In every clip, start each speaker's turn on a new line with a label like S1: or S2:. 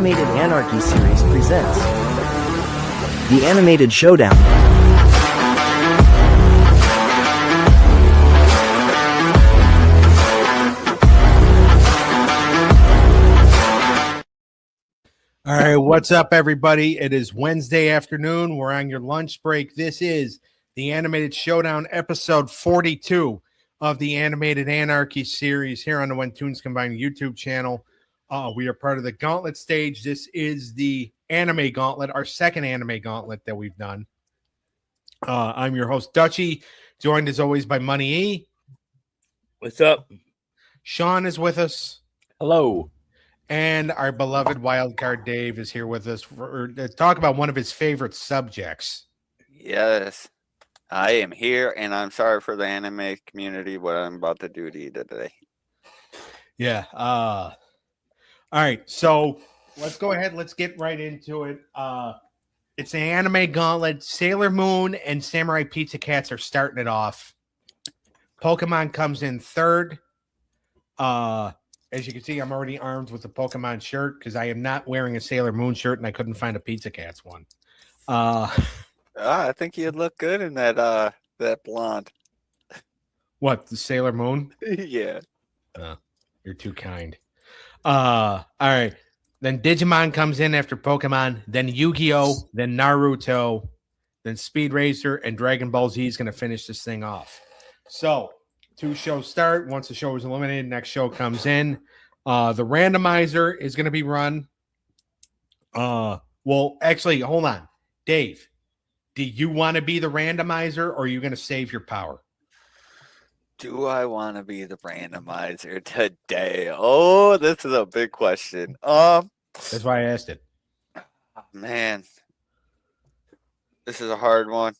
S1: Animated Anarchy series presents the Animated Showdown.
S2: All right, what's up, everybody? It is Wednesday afternoon. We're on your lunch break. This is the Animated Showdown, episode 42 of the Animated Anarchy series here on the When Tunes Combined YouTube channel. We are part of the Gauntlet stage. This is the Anime Gauntlet, our second Anime Gauntlet that we've done. I'm your host, Dutchie, joined as always by Money E.
S3: What's up?
S2: Sean is with us.
S3: Hello.
S2: And our beloved wildcard Dave is here with us to talk about one of his favorite subjects.
S4: Yes, I am here, and I'm sorry for the anime community what I'm about to do to you today.
S2: Yeah. All right. So let's go ahead. Let's get right into it. It's an anime gauntlet. Sailor Moon and Samurai Pizza Cats are starting it off. Pokemon comes in third. As you can see, I'm already armed with the Pokemon shirt because I am not wearing a Sailor Moon shirt and I couldn't find a Pizza Cats one.
S4: I think you'd look good in that blonde.
S2: What, the Sailor Moon?
S4: Yeah.
S2: You're too kind. All right. Then Digimon comes in after Pokemon, then Yugi-Oh, then Naruto, then Speed Racer, and Dragon Ball Z is going to finish this thing off. So, two shows start. Once the show is eliminated, next show comes in. The randomizer is going to be run. Well, actually, hold on. Dave, do you want to be the randomizer or are you going to save your power?
S4: Do I want to be the randomizer today? Oh, this is a big question.
S2: That's why I asked it.
S4: Man, this is a hard one,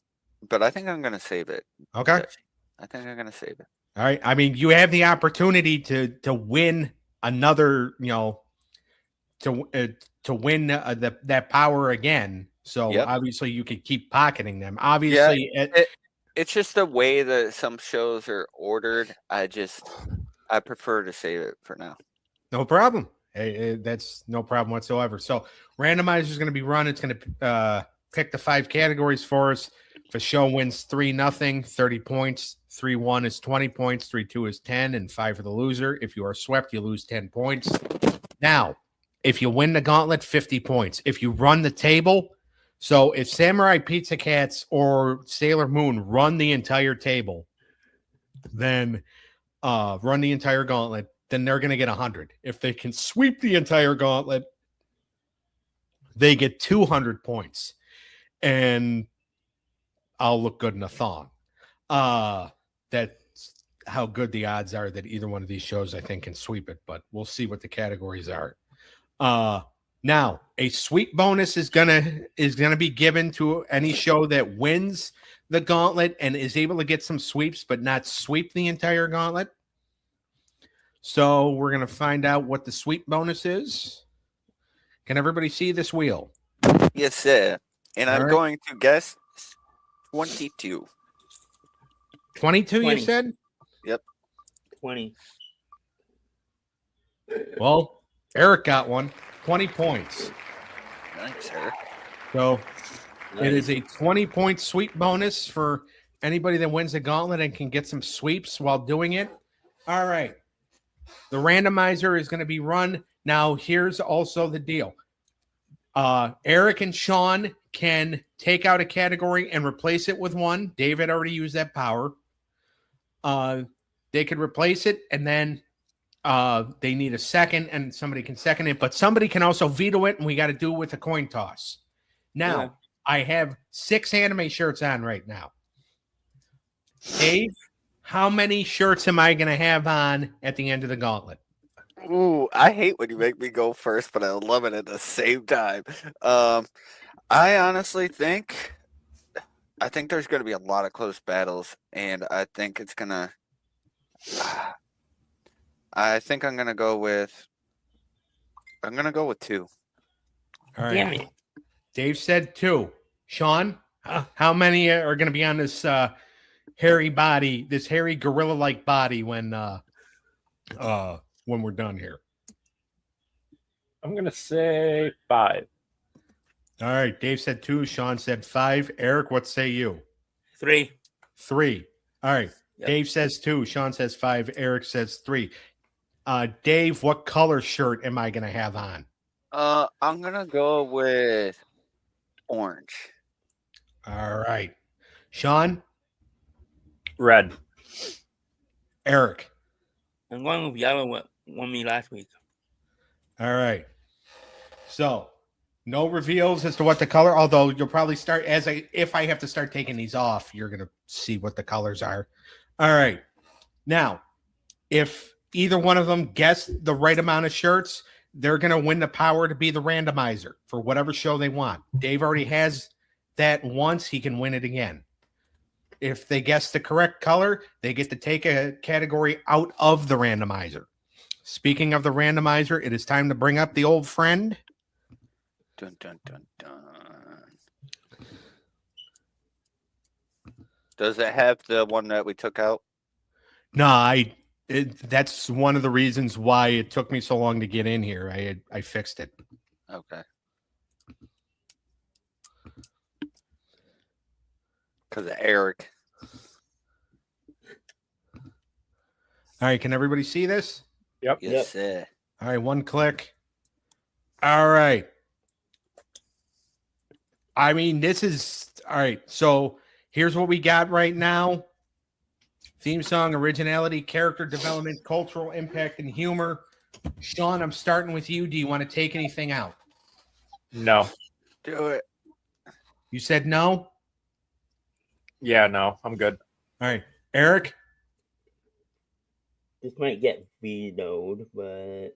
S4: but I think I'm going to save it.
S2: Okay.
S4: I think I'm going to save it.
S2: All right. I mean, you have the opportunity to win another, to win that power again. So obviously you could keep pocketing them. Obviously,
S4: it's just the way that some shows are ordered. I prefer to save it for now. No
S2: problem. That's no problem whatsoever. So randomizer is going to be run. It's going to pick the 5 categories for us. If a show wins 3-0, 30 points. 3-1 is 20 points. 3-2 is 10, and 5 for the loser. If you are swept, you lose 10 points. Now, if you win the gauntlet, 50 points. If you run the table, so if Samurai Pizza Cats or Sailor Moon run the entire table, then run the entire gauntlet, then they're going to get 100. If they can sweep the entire gauntlet, they get 200 points. And I'll look good in a thong. That's how good the odds are that either one of these shows, I think, can sweep it. But we'll see what the categories are. Now, a sweep bonus is gonna be given to any show that wins the gauntlet and is able to get some sweeps, but not sweep the entire gauntlet. So we're gonna find out what the sweep bonus is. Can everybody see this wheel?
S4: Yes, sir. And I'm going to guess 22.
S2: 22, 20. You said?
S4: Yep.
S3: 20.
S2: Well, Eric got one. 20 points.
S4: Nice, Eric.
S2: So it is a 20-point sweep bonus for anybody that wins the gauntlet and can get some sweeps while doing it. All right. The randomizer is going to be run. Now, here's also the deal. Eric and Sean can take out a category and replace it with one. David already used that power. They could replace it, and then they need a second, and somebody can second it, but somebody can also veto it, and we got to do it with a coin toss. Now, I have 6 anime shirts on right now. Dave, how many shirts am I going to have on at the end of the gauntlet?
S4: Ooh, I hate when you make me go first, but I love it at the same time. I honestly think there's going to be a lot of close battles, and I think it's going to I think I'm going to go with 2.
S2: All right.
S3: Damn it.
S2: Dave said 2. Sean, how many are going to be on this hairy body, this hairy gorilla-like body when we're done here?
S3: I'm gonna say 5.
S2: All right. Dave said 2. Sean said 5. Eric, what say you?
S3: 3.
S2: 3. All right.
S3: Yep.
S2: Dave says 2. Sean says 5. Eric says 3. Dave, what color shirt am I going to have on?
S4: I'm gonna go with orange.
S2: All right. Sean?
S3: Red.
S2: Eric?
S3: I'm going with yellow. What won me last week?
S2: All right. So, no reveals as to what the color, although you'll probably start if I have to start taking these off, you're going to see what the colors are. All right. Now, if either one of them guess the right amount of shirts, they're going to win the power to be the randomizer for whatever show they want. Dave already has that once. He can win it again. If they guess the correct color, they get to take a category out of the randomizer. Speaking of the randomizer, it is time to bring up the old friend.
S4: Dun, dun, dun, dun. Does it have the one that we took out?
S2: No, that's one of the reasons why it took me so long to get in here. I fixed it.
S4: Okay. Because of Eric.
S2: All right, can everybody see this?
S3: Yep.
S4: Yes, sir.
S2: All right, one click. All right. I mean, this is all right. So here's what we got right now. Theme song, originality, character development, cultural impact, and humor. Sean, I'm starting with you. Do you want to take anything out?
S3: No.
S4: Do it.
S2: You said no?
S3: Yeah, no. I'm good.
S2: All right. Eric?
S3: This might get vetoed, but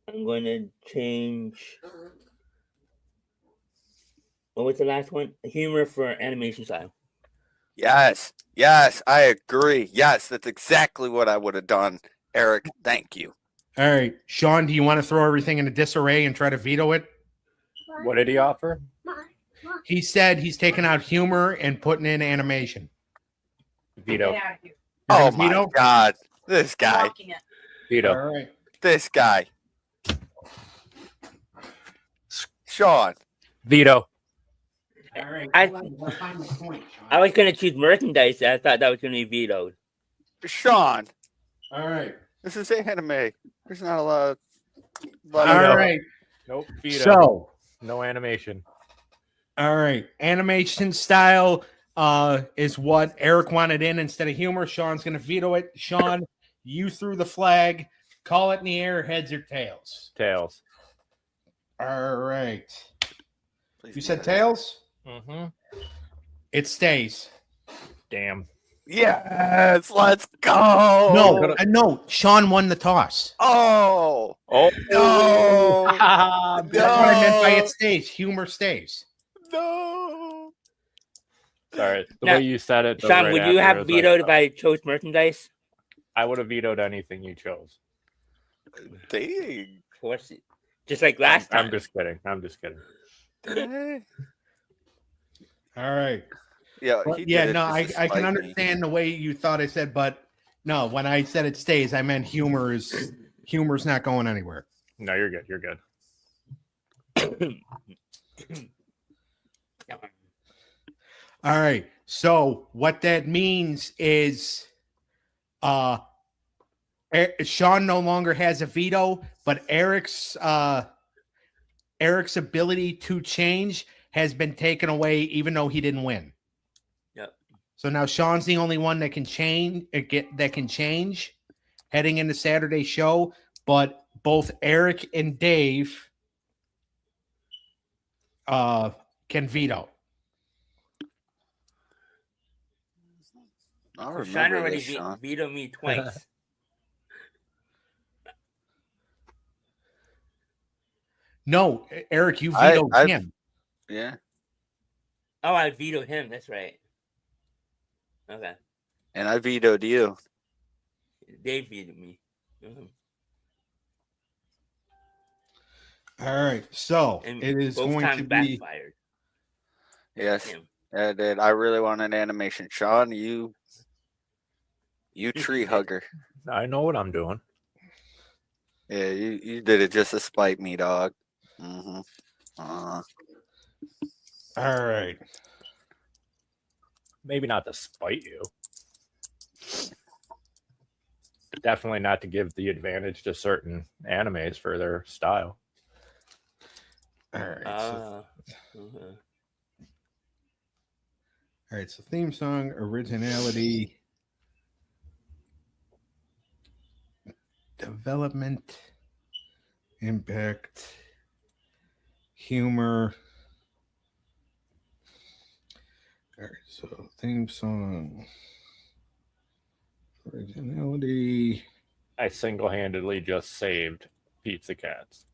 S3: I'm going to change. What was the last one? Humor for animation style.
S4: Yes. Yes, I agree. Yes, that's exactly what I would have done. Eric, thank you.
S2: All right. Sean, do you want to throw everything into disarray and try to veto it?
S3: What did he offer?
S2: He said he's taking out humor and putting in animation.
S3: Veto.
S2: You're
S4: Oh
S2: gonna
S4: my
S2: veto?
S4: God. This guy.
S3: Veto.
S2: All right.
S4: This guy. Sean.
S3: Veto.
S2: All right.
S3: I-
S2: Let's find the point, Sean.
S3: I was going to choose merchandise. I thought that was going to be vetoed.
S4: Sean.
S2: All right.
S4: This is anime. There's not a lot of.
S2: All
S3: Veto.
S2: right.
S3: Nope. Veto.
S2: So,
S3: No animation.
S2: all right. Animation style is what Eric wanted in instead of humor. Sean's going to veto it. Sean, you threw the flag. Call it in the air, heads or tails.
S3: Tails.
S2: All right.
S4: Please
S2: You
S4: do
S2: said
S4: that.
S2: tails?
S3: Mm-hmm.
S2: It stays.
S3: Damn.
S4: Yes, let's go.
S2: No. Sean won the toss.
S4: Oh.
S3: Oh.
S4: No.
S2: That's what I meant by it stays. Humor stays.
S4: No.
S3: Sorry. The
S5: Now,
S3: way you said it.
S5: Sean,
S3: right
S5: would you
S3: after,
S5: have
S3: it was
S5: vetoed
S3: like,
S5: if I chose merchandise?
S3: I would have vetoed anything you chose.
S4: Dang.
S5: Of course, just like last time.
S3: I'm just kidding.
S4: Dang.
S2: All right.
S4: Yeah.
S2: Well,
S4: he did
S2: yeah,
S4: it
S2: no,
S4: just to
S2: I can
S4: spite me.
S2: understand the way you thought I said, but no, when I said it stays, I meant humor's not going anywhere.
S3: No, you're good. You're good.
S2: All right. So what that means is Sean no longer has a veto, but Eric's ability to change has been taken away, even though he didn't win.
S5: Yep.
S2: So now Sean's the only one that can change heading into Saturday's show, but both Eric and Dave can veto.
S4: I
S5: Sean
S4: remember
S5: already
S4: this, Sean.
S5: vetoed me twice.
S2: No, Eric, you vetoed him.
S4: Yeah.
S5: Oh, I vetoed him. That's right. Okay.
S4: And I vetoed you.
S5: Dave vetoed me. Mhm.
S2: All right, so
S5: And
S2: it is
S5: both
S2: going
S5: times
S2: to be.
S5: backfired.
S4: Yes.
S5: Him.
S4: I did. I really want an animation. Sean, you tree hugger.
S3: I know what I'm doing.
S4: Yeah, you did it just to spite me, dog. Mm-hmm. Uh,
S2: All right.
S6: Maybe not to spite you. Definitely not to give the advantage to certain animes for their style.
S2: All right.
S5: Okay.
S2: All right. So theme song, originality, development, impact, humor. All right. So theme song, originality.
S6: I single-handedly just saved Pizza Cats.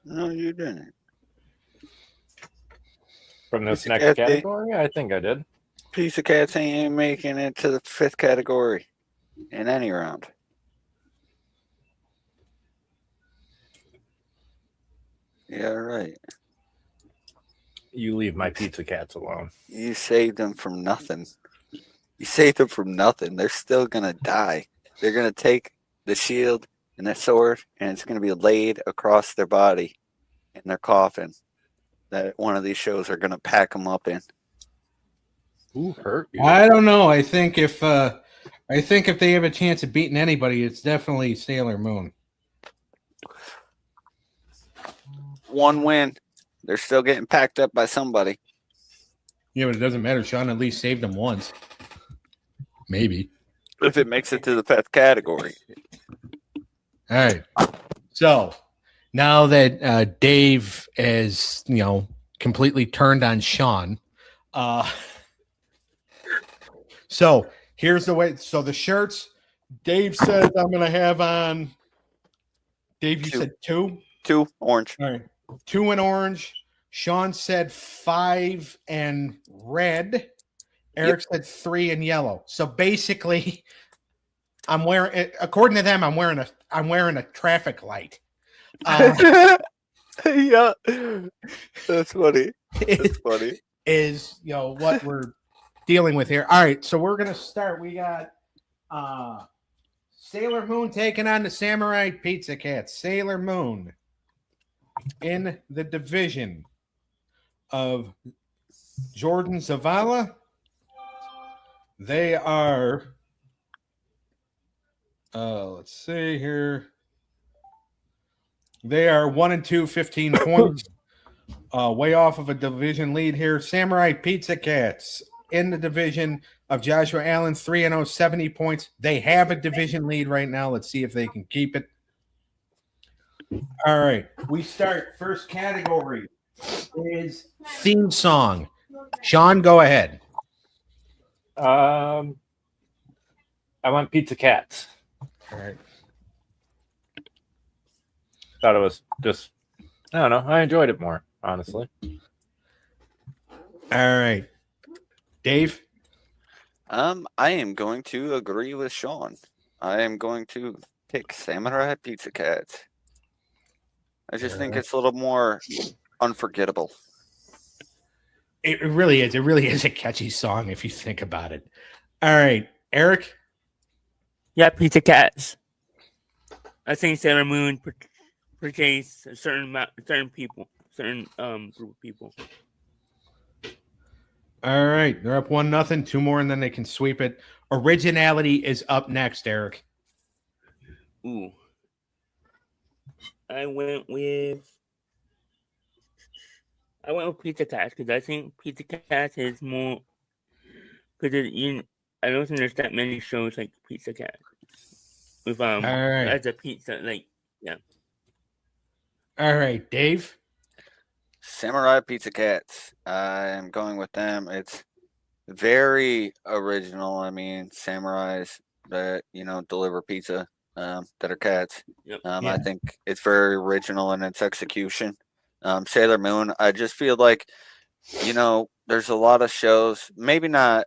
S4: no, you didn't.
S6: From this
S4: Pizza
S6: next
S4: Cat,
S6: category, I think I did.
S4: Pizza Cats ain't making it to the 5th category in any round. Yeah, right.
S6: You leave my Pizza Cats alone.
S4: You saved them from nothing. You saved them from nothing. They're still gonna die. They're gonna take the shield and the sword, and it's gonna be laid across their body in their coffin. That one of these shows are gonna pack them up in.
S6: Who hurt you?
S2: I don't know. I think if they have a chance of beating anybody, it's definitely Sailor Moon.
S4: One win. They're still getting packed up by somebody.
S2: Yeah, but it doesn't matter. Sean at least saved them once. Maybe.
S4: If it makes it to the 5th category.
S2: All right. So now that Dave is, completely turned on Sean, so here's the way. So the shirts, Dave says I'm going to have on. Dave, you
S4: Two.
S2: said 2?
S4: 2 orange.
S2: All right. 2 in orange. Sean said 5 and red. Eric said 3 in yellow. So basically, I'm wearing. According to them, I'm wearing a traffic light.
S4: Yeah, that's funny. That's funny.
S2: Is what we're dealing with here. All right, so we're gonna start. We got Sailor Moon taking on the Samurai Pizza Cats. Sailor Moon in the division of Jordan Zavala. They are let's see here. They are 1 and 2, 15 points. Way off of a division lead here. Samurai Pizza Cats in the division of Joshua Allen, 3 and 0, 70 points. They have a division lead right now. Let's see if they can keep it. All right. We start. First category is theme song. Sean, go ahead.
S6: I want Pizza Cats.
S2: All right.
S6: Thought it was just, I don't know. I enjoyed it more, honestly.
S2: All right. Dave?
S4: I am going to agree with Sean. I am going to pick Samurai Pizza Cats. I just think it's a little more unforgettable.
S2: It really is. It really is a catchy song if you think about it. All right. Eric?
S5: Yeah, Pizza Cats. I think Sailor Moon portrays a certain people, group of people.
S2: All right. They're up 1-0. 2 more, and then they can sweep it. Originality is up next, Eric.
S5: Ooh. I went with Pizza Cats because I think Pizza Cats is more because I don't think there's that many shows like Pizza Cat with
S2: All right.
S5: as a pizza yeah.
S2: All right, Dave.
S4: Samurai Pizza Cats. I am going with them. It's very original. I mean, samurais that deliver pizza that are cats.
S5: Yep.
S4: I think it's very original in its execution. Sailor Moon. I just feel like there's a lot of shows. Maybe not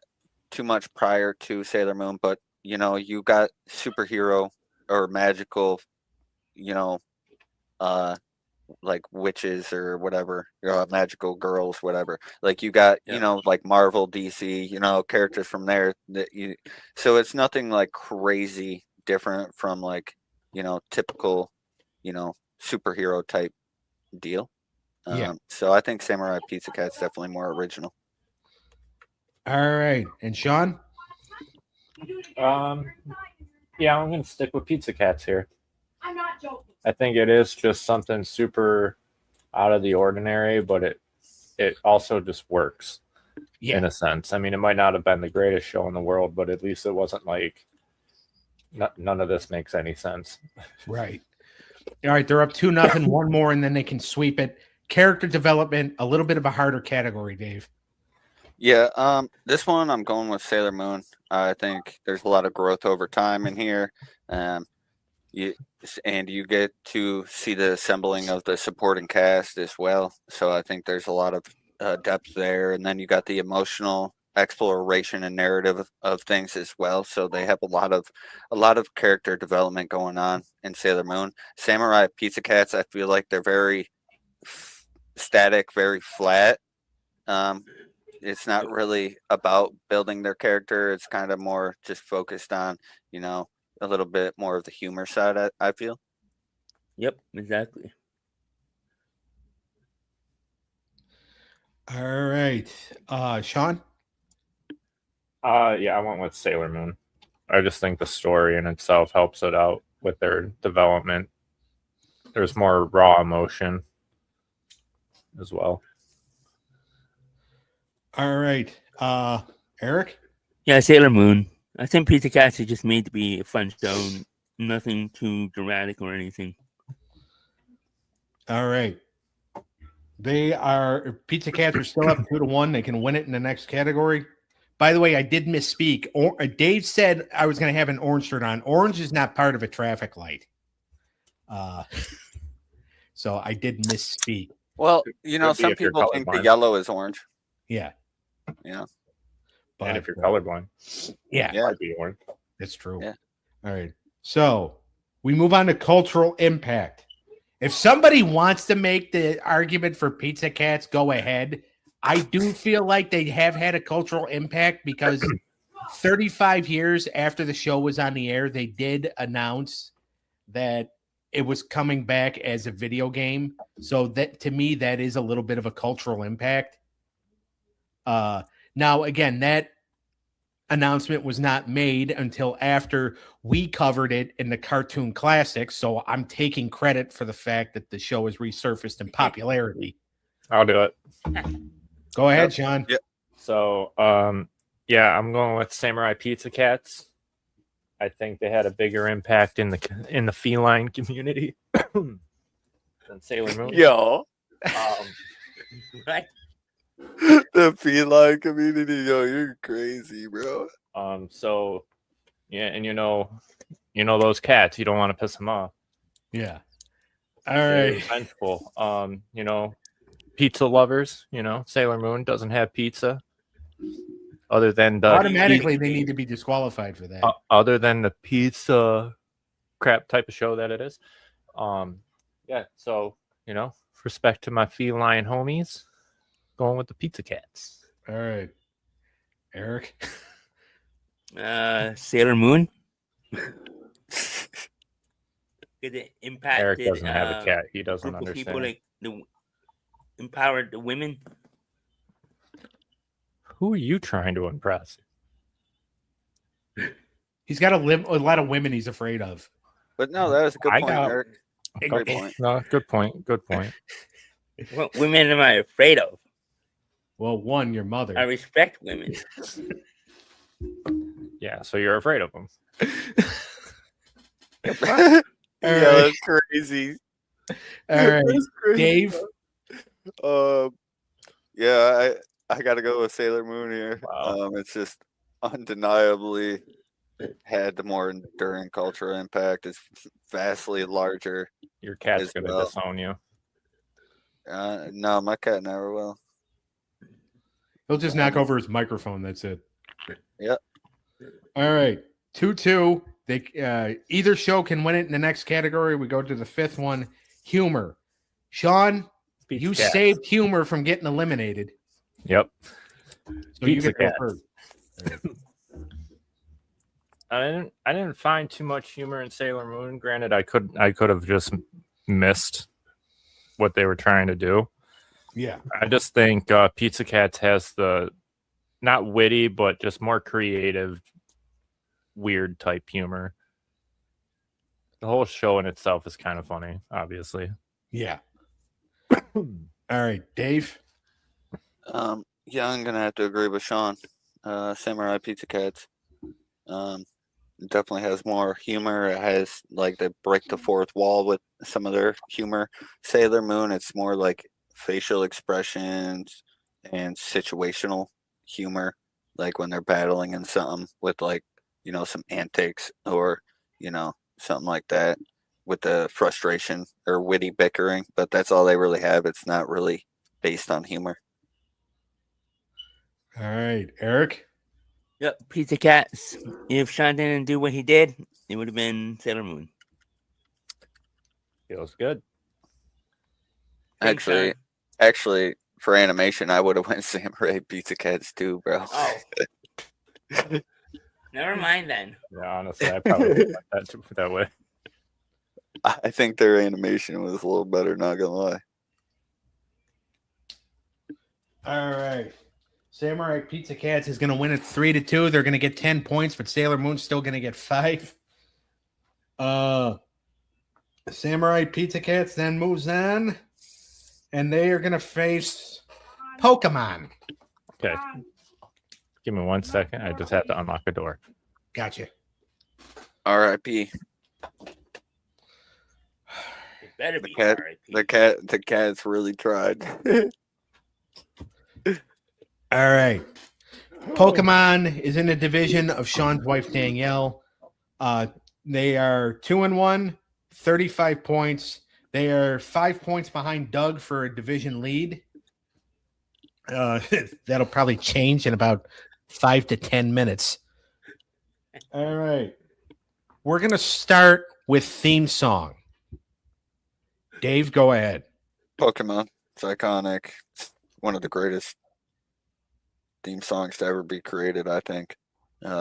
S4: too much prior to Sailor Moon, but you got superhero or magical, like witches or whatever, magical girls, whatever. Like you got, like Marvel, DC, characters from there so it's nothing like crazy different from like, typical, superhero type deal.
S2: Yeah.
S4: So I think Samurai Pizza Cat's definitely more original.
S2: All right. And Sean?
S6: Yeah, I'm gonna stick with Pizza Cats here. I think it is just something super out of the ordinary, but it also just works in a sense. I mean, it might not have been the greatest show in the world, but at least it wasn't like none of this makes any sense.
S2: Right. All right. They're up 2-0. One more, and then they can sweep it. Character development, a little bit of a harder category, Dave.
S4: Yeah, this one I'm going with Sailor Moon. I think there's a lot of growth over time in here. You get to see the assembling of the supporting cast as well. So I think there's a lot of depth there, and then you got the emotional exploration and narrative of things as well. So they have a lot of character development going on in Sailor Moon. Samurai Pizza Cats, I feel like they're very static, very flat. It's not really about building their character. It's kind of more just focused on, a little bit more of the humor side, I feel.
S5: Yep, exactly.
S2: All right. Sean?
S6: Yeah, I went with Sailor Moon. I just think the story in itself helps it out with their development. There's more raw emotion as well.
S2: All right. Eric?
S5: Yeah, Sailor Moon. I think Pizza Cats is just made to be a fun show. Nothing too dramatic or anything.
S2: All right. Pizza Cats are still up 2-1. They can win it in the next category. By the way, I did misspeak. Dave said I was going to have an orange shirt on. Orange is not part of a traffic light. So I did misspeak.
S4: Well, some
S6: if you're
S4: people think the
S6: colorblind.
S4: yellow is orange.
S2: Yeah.
S6: And if you're colorblind,
S2: yeah,
S4: Yeah.
S6: might be orange.
S2: that's true.
S4: Yeah.
S2: All right. So we move on to cultural impact. If somebody wants to make the argument for Pizza Cats, go ahead. I do feel like they have had a cultural impact because 35 years after the show was on the air, they did announce that it was coming back as a video game. So that, to me, that is a little bit of a cultural impact. Now, again, that announcement was not made until after we covered it in the Cartoon Classics. So I'm taking credit for the fact that the show has resurfaced in popularity.
S6: I'll do it.
S2: Go ahead, Sean.
S4: Yep.
S6: So, yeah, I'm going with Samurai Pizza Cats. I think they had a bigger impact in the feline community than Sailor Moon.
S4: Yo,
S5: Right?
S4: the feline community, you're crazy, bro.
S6: So, yeah, and those cats, you don't want to piss them off.
S2: Yeah. All
S6: They're
S2: right.
S6: vengeful. Pizza lovers, Sailor Moon doesn't have pizza. Other than the
S2: Automatically, they need to be disqualified for that.
S6: other than the pizza crap type of show that it is. Yeah, so respect to my feline homies, going with the Pizza Cats.
S2: All right. Eric?
S5: Sailor Moon. It impacted.
S6: Eric doesn't have a cat. He doesn't
S5: group of
S6: understand.
S5: people like empowered the women.
S6: Who are you trying to impress?
S2: He's got a lot of women he's afraid of.
S4: But no, that was a good
S6: I
S4: point,
S6: got-
S4: Eric. Great point.
S6: No, good point. Good point.
S5: What women am I afraid of?
S2: Well, one, your
S5: I
S2: mother.
S5: respect women.
S6: Yeah, so you're afraid of them.
S4: Yeah,
S2: right.
S4: that's crazy.
S2: All right.
S4: That's crazy.
S2: Dave?
S4: Yeah, I got to go with Sailor Moon here.
S6: Wow.
S4: It's just undeniably had the more enduring cultural impact. It's vastly larger.
S6: Your cat's
S4: As
S6: gonna
S4: well.
S6: disown you.
S4: No, my cat never will.
S2: He'll just knock over his microphone. That's it.
S4: Yep.
S2: All right. 2-2. They either show can win it in the next category. We go to the fifth one. Humor. Sean,
S6: Pizza
S2: you
S6: Cats.
S2: saved humor from getting eliminated.
S6: Yep.
S2: So you
S6: Pizza
S2: get to go
S6: Cats.
S2: first. All right.
S6: I didn't find too much humor in Sailor Moon. Granted, I could have just missed what they were trying to do.
S2: Yeah.
S6: I just think Pizza Cats has the not witty, but just more creative, weird type humor. The whole show in itself is kind of funny, obviously.
S2: Yeah. All right, Dave.
S4: Yeah, I'm gonna have to agree with Sean. Samurai Pizza Cats. It definitely has more humor. It has like they break the fourth wall with some of their humor. Sailor Moon, it's more like facial expressions and situational humor, like when they're battling in something with like, some antics or, something like that with the frustration or witty bickering, but that's all they really have. It's not really based on humor.
S2: All right, Eric.
S5: Yep, Pizza Cats. If Sean didn't do what he did, it would have been Sailor Moon.
S6: Feels good.
S5: Thanks, Sean.
S4: Actually, for animation, I would have went Samurai Pizza Cats too, bro.
S5: Oh. Never mind then.
S6: Yeah, honestly, I probably went that way.
S4: I think their animation was a little better, not gonna lie.
S2: All right. Samurai Pizza Cats is going to win it 3-2. They're going to get 10 points, but Sailor Moon's still going to get 5. Samurai Pizza Cats then moves on, and they are going to face Pokemon.
S6: Okay. Give me 1 second. I just have to unlock a door.
S2: Gotcha.
S4: R.I.P.
S5: It better be
S4: cat-
S5: R.I.P.
S4: The cats really tried.
S2: All right. Pokemon is in the division of Sean's wife, Danielle. They are 2-1, 35 points. They are 5 points behind Doug for a division lead. That'll probably change in about 5 to 10 minutes. All right. We're going to start with theme song. Dave, go ahead.
S4: Pokemon. It's iconic. It's one of the greatest theme songs to ever be created, I think,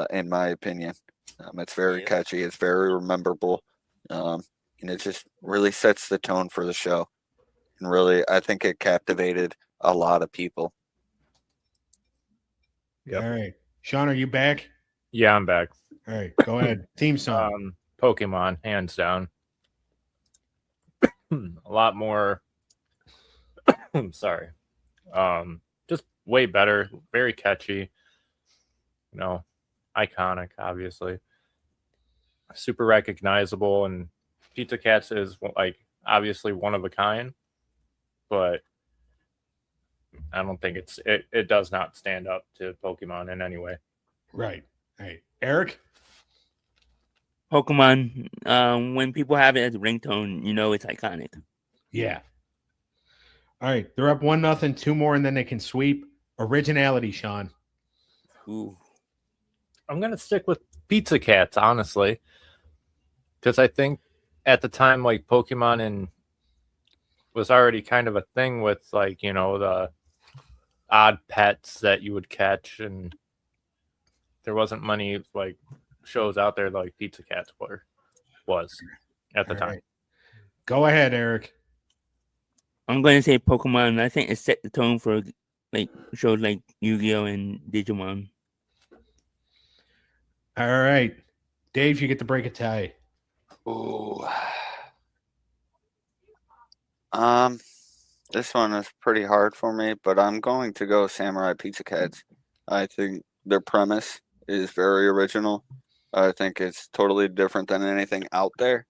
S4: in my opinion. It's very catchy. It's very rememberable. And it just really sets the tone for the show. And really, I think it captivated a lot of people.
S6: Yep.
S2: All right. Sean, are you back?
S6: Yeah, I'm back.
S2: All right. Go ahead. Theme song.
S6: Pokemon, hands down. A lot more. I'm sorry. Just way better. Very catchy. Iconic, obviously. Super recognizable, and Pizza Cats is like obviously one of a kind, but I don't think it does not stand up to Pokemon in any way.
S2: Right. All right. Eric?
S5: Pokemon, when people have it as a ringtone, it's iconic.
S2: Yeah. All right. They're up 1-0, 2 more, and then they can sweep. Originality, Sean.
S5: Ooh.
S6: I'm going to stick with Pizza Cats, honestly, because I think at the time, like, Pokemon was already kind of a thing with, like, the odd pets that you would catch, and there wasn't many, like, shows out there like Pizza Cats was at the time.
S2: Right. Go ahead, Eric.
S5: I'm going to say Pokemon. I think it set the tone for like shows like Yugi-Oh and Digimon.
S2: All right. Dave, you get to break a tie.
S4: Ooh. This one is pretty hard for me, but I'm going to go Samurai Pizza Cats. I think their premise is very original. I think it's totally different than anything out there.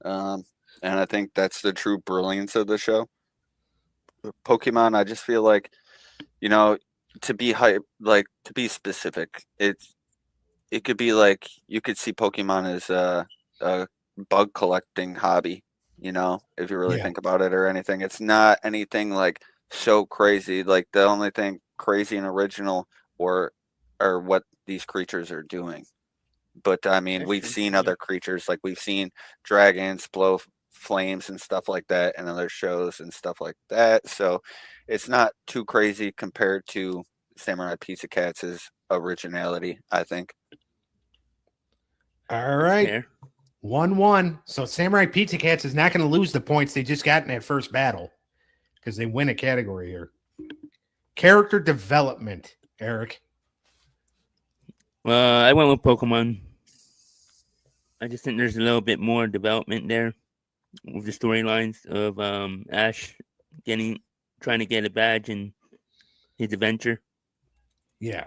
S4: And I think that's the true brilliance of the show. Pokemon, I just feel like, to be to be specific, it could be like you could see Pokemon as a bug collecting hobby, if you really think about it or anything. It's not anything like so crazy. Like the only thing crazy and original are what these creatures are doing. But I mean, we've seen other creatures, like we've seen dragons blow flames and stuff like that in other shows and stuff like that. So it's not too crazy compared to Samurai Pizza Cats' originality, I think.
S2: All right.
S5: Fair.
S2: 1-1. So Samurai Pizza Cats is not going to lose the points they just got in that first battle because they win a category here. Character development, Eric.
S5: I went with Pokemon. I just think there's a little bit more development there with the storylines of Ash trying to get a badge and his adventure.
S2: Yeah.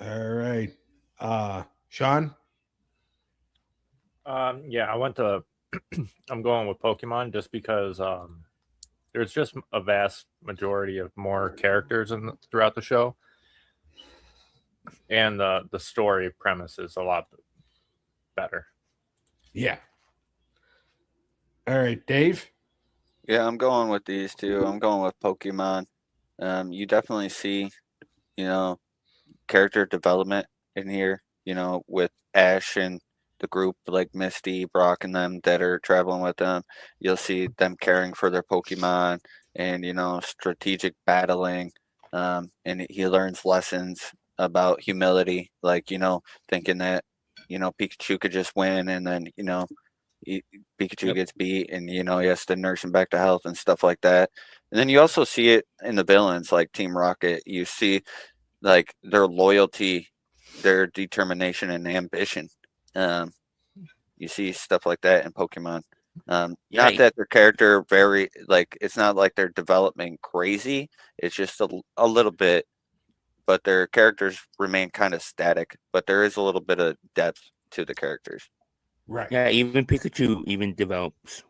S2: All right. Sean?
S6: Yeah, I went to. I'm going with Pokemon just because there's just a vast majority of more characters throughout the show, and the story premise is a lot better.
S2: Yeah. All right, Dave?
S4: Yeah, I'm going with these two. I'm going with Pokemon. You definitely see, character development in here, with Ash and the group like Misty, Brock, and them that are traveling with them. You'll see them caring for their Pokemon and, strategic battling. And he learns lessons about humility, like, thinking that, Pikachu could just win and then, Pikachu gets beat and, he has to nurse him back to health and stuff like that. And then you also see it in the villains like Team Rocket. You see like their loyalty, their determination and ambition. You see stuff like that in Pokemon. Not that their character it's not like they're developing crazy. It's just a little bit, but their characters remain kind of static. But there is a little bit of depth to the characters.
S2: Right.
S5: Yeah, even Pikachu even develops.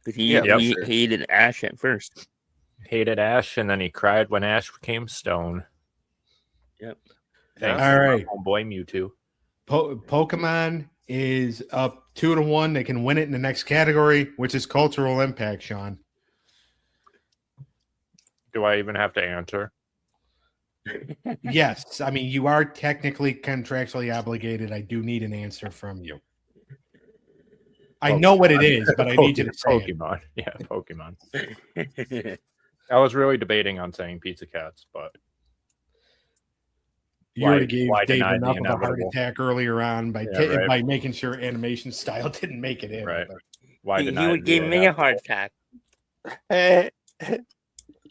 S5: Because he hated Ash at first.
S6: Hated Ash, and then he cried when Ash became stone.
S5: Yep.
S6: Thanks,
S2: All right.
S6: Homeboy Mewtwo.
S2: Pokemon is up 2-1. They can win it in the next category, which is cultural impact, Sean.
S6: Do I even have to answer?
S2: Yes. I mean, you are technically contractually obligated. I do need an answer from you. I know what it is, but I need you to say
S6: Pokemon. Yeah, Pokemon. I was really debating on saying Pizza Cats, but
S2: you already gave Dave
S6: deny
S2: enough
S6: the
S2: of a heart
S6: inevitable?
S2: attack earlier on by by making sure animation style didn't make it in.
S6: Right.
S2: But
S6: Why
S5: He
S6: deny
S5: would give me a heart attack.
S4: And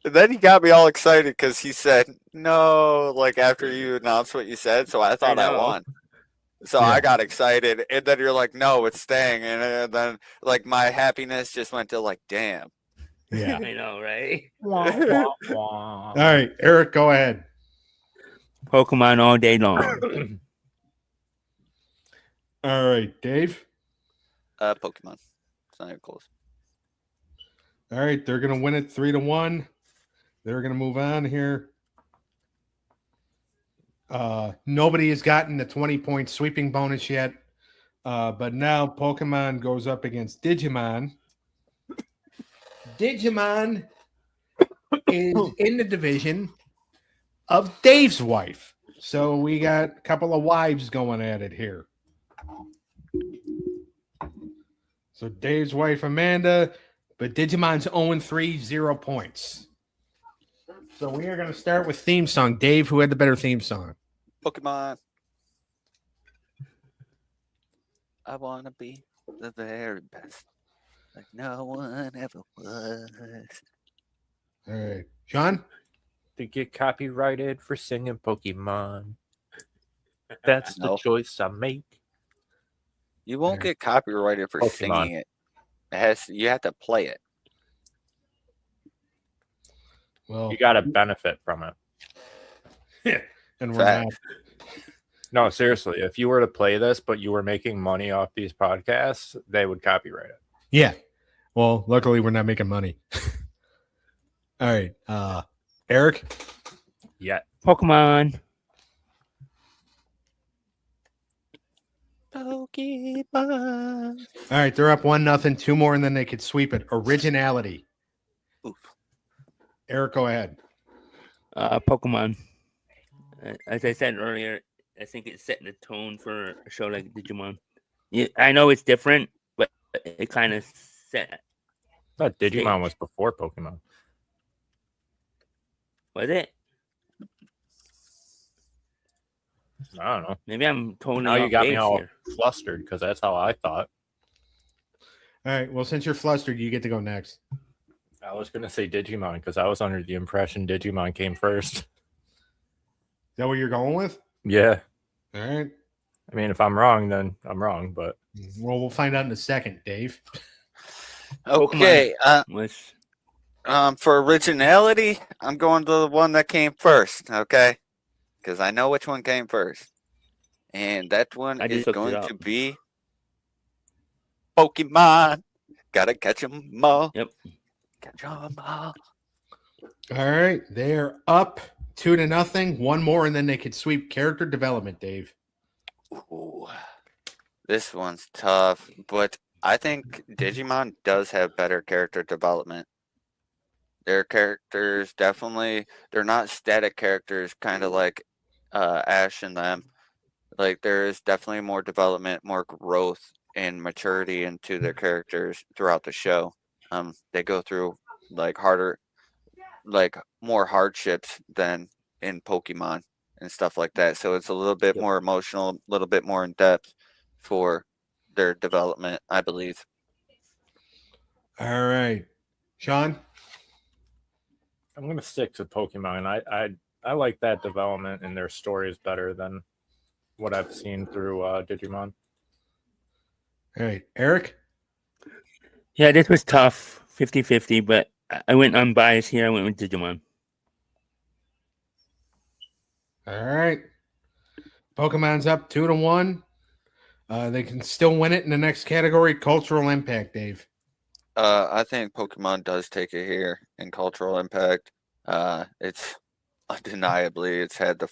S4: then he got me all excited because he said no, like after you announced what you said. So I thought I won. So I got excited, and then you're like, "No, it's staying," and then like my happiness just went to like, "Damn."
S2: yeah.
S5: I know, right?
S2: All right, Eric, go ahead.
S5: Pokemon all day long.
S2: All right, Dave.
S4: Pokemon. It's not even close.
S2: All right, they're gonna win it 3-1. They're gonna move on here. Nobody has gotten the 20-point sweeping bonus yet. But now Pokemon goes up against Digimon. Digimon is in the division of Dave's wife. So we got a couple of wives going at it here. So Dave's wife, Amanda, but Digimon's 0-3, 0 points. So we are going to start with theme song. Dave, who had the better theme song?
S4: Pokemon. I want to be the very best, like no one ever was.
S2: All right. Sean?
S6: To get copyrighted for singing Pokemon. That's the choice I make.
S4: You won't get copyrighted for singing it. You have to play it.
S2: Well,
S6: you got to benefit from it.
S2: Yeah, and we're not.
S6: No, seriously. If you were to play this, but you were making money off these podcasts, they would copyright it.
S2: Yeah. Well, luckily we're not making money. All right. Eric?
S6: Yeah.
S5: Pokemon.
S2: All right, they're up 1-0. 2 more, and then they could sweep it. Originality.
S4: Oof.
S2: Eric, go ahead.
S5: Pokemon. As I said earlier, I think it's setting the tone for a show like Digimon. Yeah, I know it's different, but it kind of set.
S6: I thought Digimon was before Pokemon.
S5: Was it?
S6: I don't know.
S5: Maybe I'm totally
S6: Now you
S5: off
S6: got me
S5: base
S6: all
S5: here.
S6: flustered because that's how I thought.
S2: All right. Well, since you're flustered, you get to go next.
S6: I was going to say Digimon because I was under the impression Digimon came first.
S2: Is that what you're going with?
S6: Yeah.
S2: All right.
S6: I mean, if I'm wrong, then I'm wrong. But
S2: Well, we'll find out in a second, Dave.
S4: Okay.
S5: Was
S4: For originality, I'm going to the one that came first. Okay, because I know which one came first, and that one
S5: I
S4: is
S5: just looked it
S4: going
S5: up.
S4: to be Pokemon. Gotta catch 'em all.
S5: Yep.
S4: Catch 'em all.
S2: All right. They're up 2-0. One more, and then they could sweep character development, Dave.
S4: Ooh, this one's tough, but I think Digimon does have better character development. Their characters definitely, they're not static characters, kind of like Ash and them. Like there is definitely more development, more growth and maturity into their characters throughout the show. They go through like harder, like more hardships than in Pokemon and stuff like that. So it's a little bit
S5: Yep.
S4: more emotional, a little bit more in depth for their development, I believe.
S2: All right. Sean?
S6: I'm going to stick to Pokemon. I like that development and their stories better than what I've seen through Digimon.
S2: All right. Eric?
S5: Yeah, this was tough, 50-50, but I went unbiased here. I went with Digimon.
S2: All right. Pokemon's up 2-1. They can still win it in the next category, cultural impact, Dave.
S4: I think Pokemon does take it here in cultural impact. It's undeniably it's had the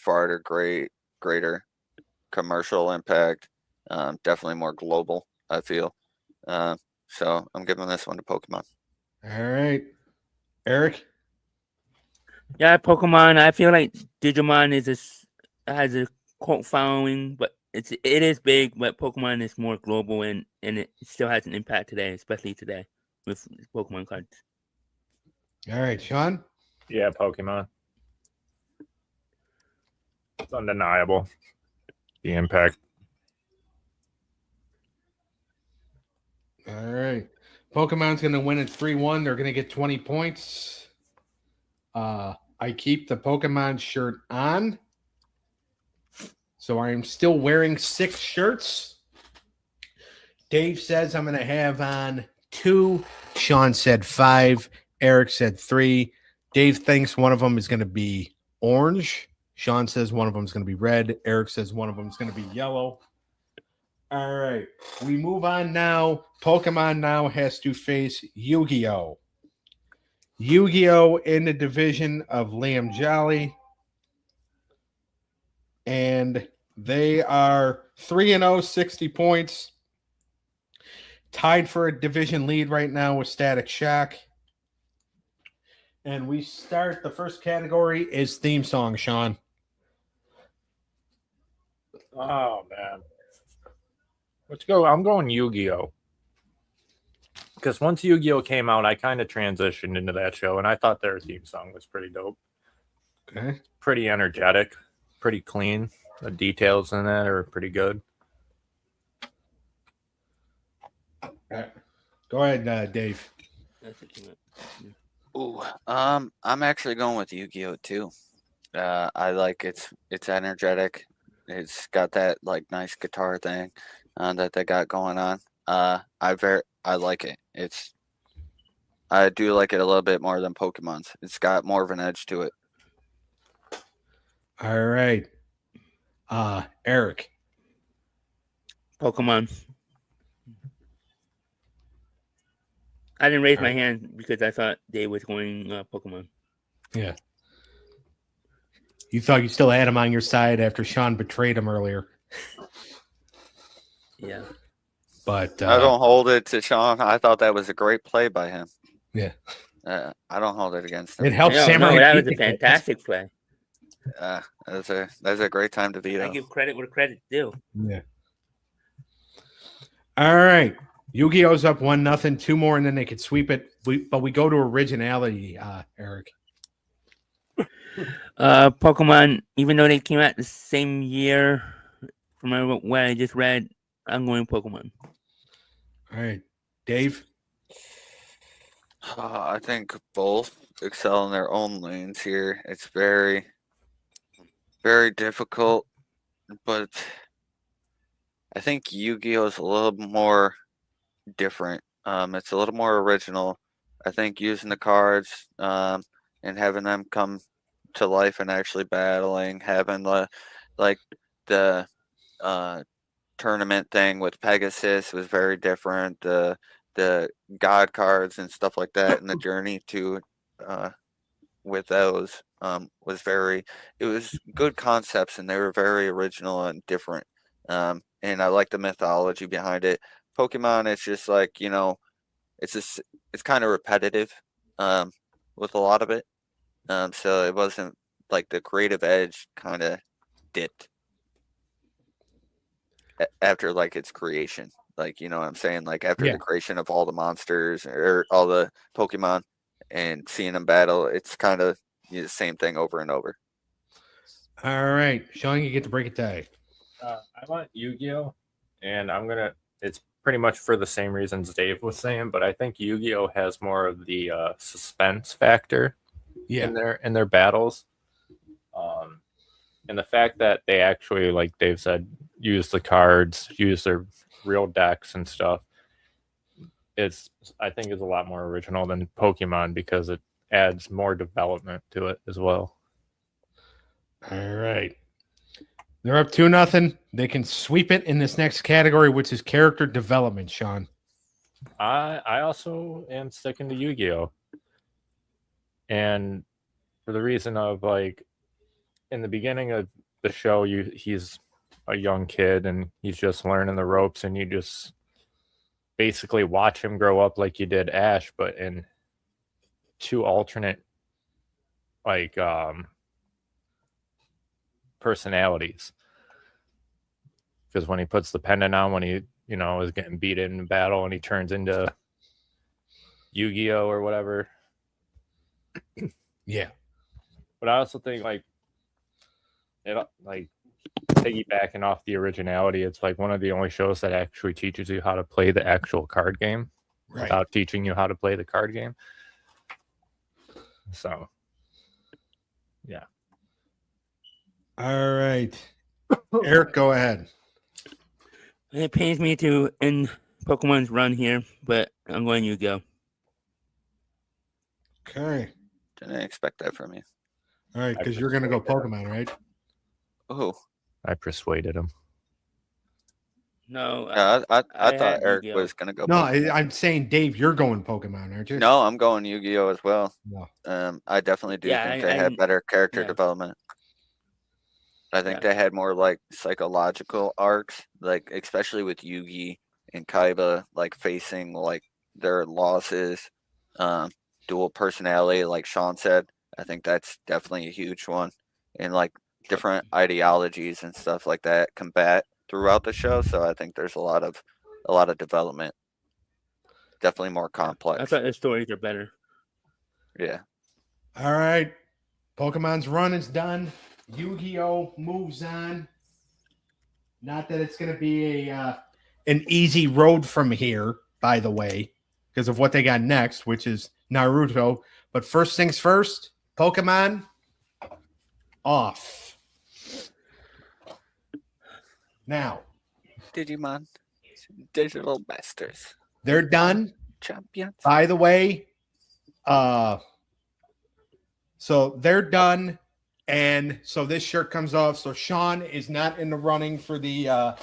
S4: greater commercial impact. Definitely more global, I feel. So I'm giving this one to Pokemon.
S2: All right. Eric?
S5: Yeah, Pokemon. I feel like Digimon has a cult following, but it is big. But Pokemon is more global and it still has an impact today, especially today with Pokemon cards.
S2: All right. Sean?
S6: Yeah, Pokemon. It's undeniable. The impact.
S2: All right. Pokemon's going to win at 3-1. They're going to get 20 points. I keep the Pokemon shirt on. So I am still wearing 6 shirts. Dave says I'm going to have on 2. Sean said 5. Eric said 3. Dave thinks one of them is going to be orange. Sean says one of them is going to be red. Eric says one of them is going to be yellow. All right. We move on now. Pokemon now has to face Yugi-Oh. Yugi-Oh in the division of Liam Jolly. And they are 3-0, 60 points. Tied for a division lead right now with Static Shock. And we start, the first category is theme song, Sean.
S6: Oh, man. Let's go. I'm going Yu-Gi-Oh! Because once Yu-Gi-Oh! Came out, I kind of transitioned into that show, and I thought their theme song was pretty dope.
S2: Okay.
S6: Pretty energetic, pretty clean. The details in that are pretty good.
S2: Go ahead, Dave.
S4: Ooh, I'm actually going with Yu-Gi-Oh! Too. I like it's energetic. It's got that like nice guitar thing that they got going on. I like it. I do like it a little bit more than Pokemon's. It's got more of an edge to it.
S2: All right. Eric.
S5: Pokemon. I didn't raise my hand because I thought Dave was going Pokemon.
S2: Yeah. You thought you still had him on your side after Sean betrayed him earlier.
S5: Yeah.
S2: But
S4: I don't hold it to Sean. I thought that was a great play by him.
S2: Yeah.
S4: I don't hold it against him.
S2: It helps
S5: No,
S2: Samurai.
S5: that was a fantastic play.
S4: That's a great time to beat
S5: I
S4: him.
S5: give credit where credit's due.
S2: Yeah. All right. Yu-Gi-Oh's up 1-0. 2 more, and then they could sweep it. But we go to originality, Eric.
S5: Pokemon, even though they came out the same year, from what I just read, I'm going Pokemon.
S2: All right, Dave.
S4: I think both excel in their own lanes here. It's very, very difficult, but I think Yu-Gi-Oh is a little more different. It's a little more original. I think using the cards and having them come to life and actually battling, having the tournament thing with Pegasus was very different. The god cards and stuff like that, and the journey to with those was very. It was good concepts, and they were very original and different. And I like the mythology behind it. Pokemon, it's just like it's kind of repetitive with a lot of it. So it wasn't like the creative edge kind of dipped after like its creation. Like, you know what I'm saying? Like after the creation of all the monsters or all the Pokemon and seeing them battle, it's kind of the same thing over and over.
S2: All right, Sean, you get to break it down.
S6: I want Yu-Gi-Oh, and it's pretty much for the same reasons Dave was saying, but I think Yu-Gi-Oh has more of the suspense factor in their battles. And the fact that they actually, like Dave said, use the cards, use their real decks and stuff, I think is a lot more original than Pokemon because it adds more development to it as well.
S2: All right. They're up 2-0. They can sweep it in this next category, which is character development, Sean.
S6: I also am sticking to Yu-Gi-Oh. And for the reason of, like, in the beginning of the show, he's a young kid and he's just learning the ropes, and you just basically watch him grow up like you did Ash, but in two alternate personalities. Because when he puts the pendant on, when he is getting beat in battle, and he turns into Yu-Gi-Oh or whatever.
S2: Yeah.
S6: But I also think piggybacking off the originality, it's like one of the only shows that actually teaches you how to play the actual card game without teaching you how to play the card game. So, yeah.
S2: All right. Eric, go ahead.
S5: It pains me to end Pokemon's run here, but I'm going Yu-Gi-Oh.
S2: Okay.
S4: Didn't expect that from you.
S2: All right, because you're going to go Pokemon, right?
S4: Oh,
S6: I persuaded him.
S5: No,
S4: I thought Eric
S5: Yu-Gi-Oh.
S4: was gonna go.
S2: No,
S4: Pokemon.
S2: I'm saying, Dave, you're going Pokemon, aren't you?
S4: No, I'm going Yu-Gi-Oh as well.
S2: No.
S4: I definitely do think they had better character development. I think they had more like psychological arcs, like especially with Yugi and Kaiba, like facing like their losses, dual personality, like Sean said. I think that's definitely a huge one, and like different ideologies and stuff like that combat throughout the show. So I think there's a lot of development. Definitely more complex.
S5: I thought the stories are better.
S4: Yeah.
S2: All right. Pokemon's run is done. Yu-Gi-Oh moves on. Not that it's going to be an easy road from here, by the way, because of what they got next, which is Naruto. But first things first, Pokemon off. Now,
S4: Digimon, digital masters.
S2: They're done.
S4: Champions.
S2: By the way, so they're done. And so this shirt comes off. So Sean is not in the running for the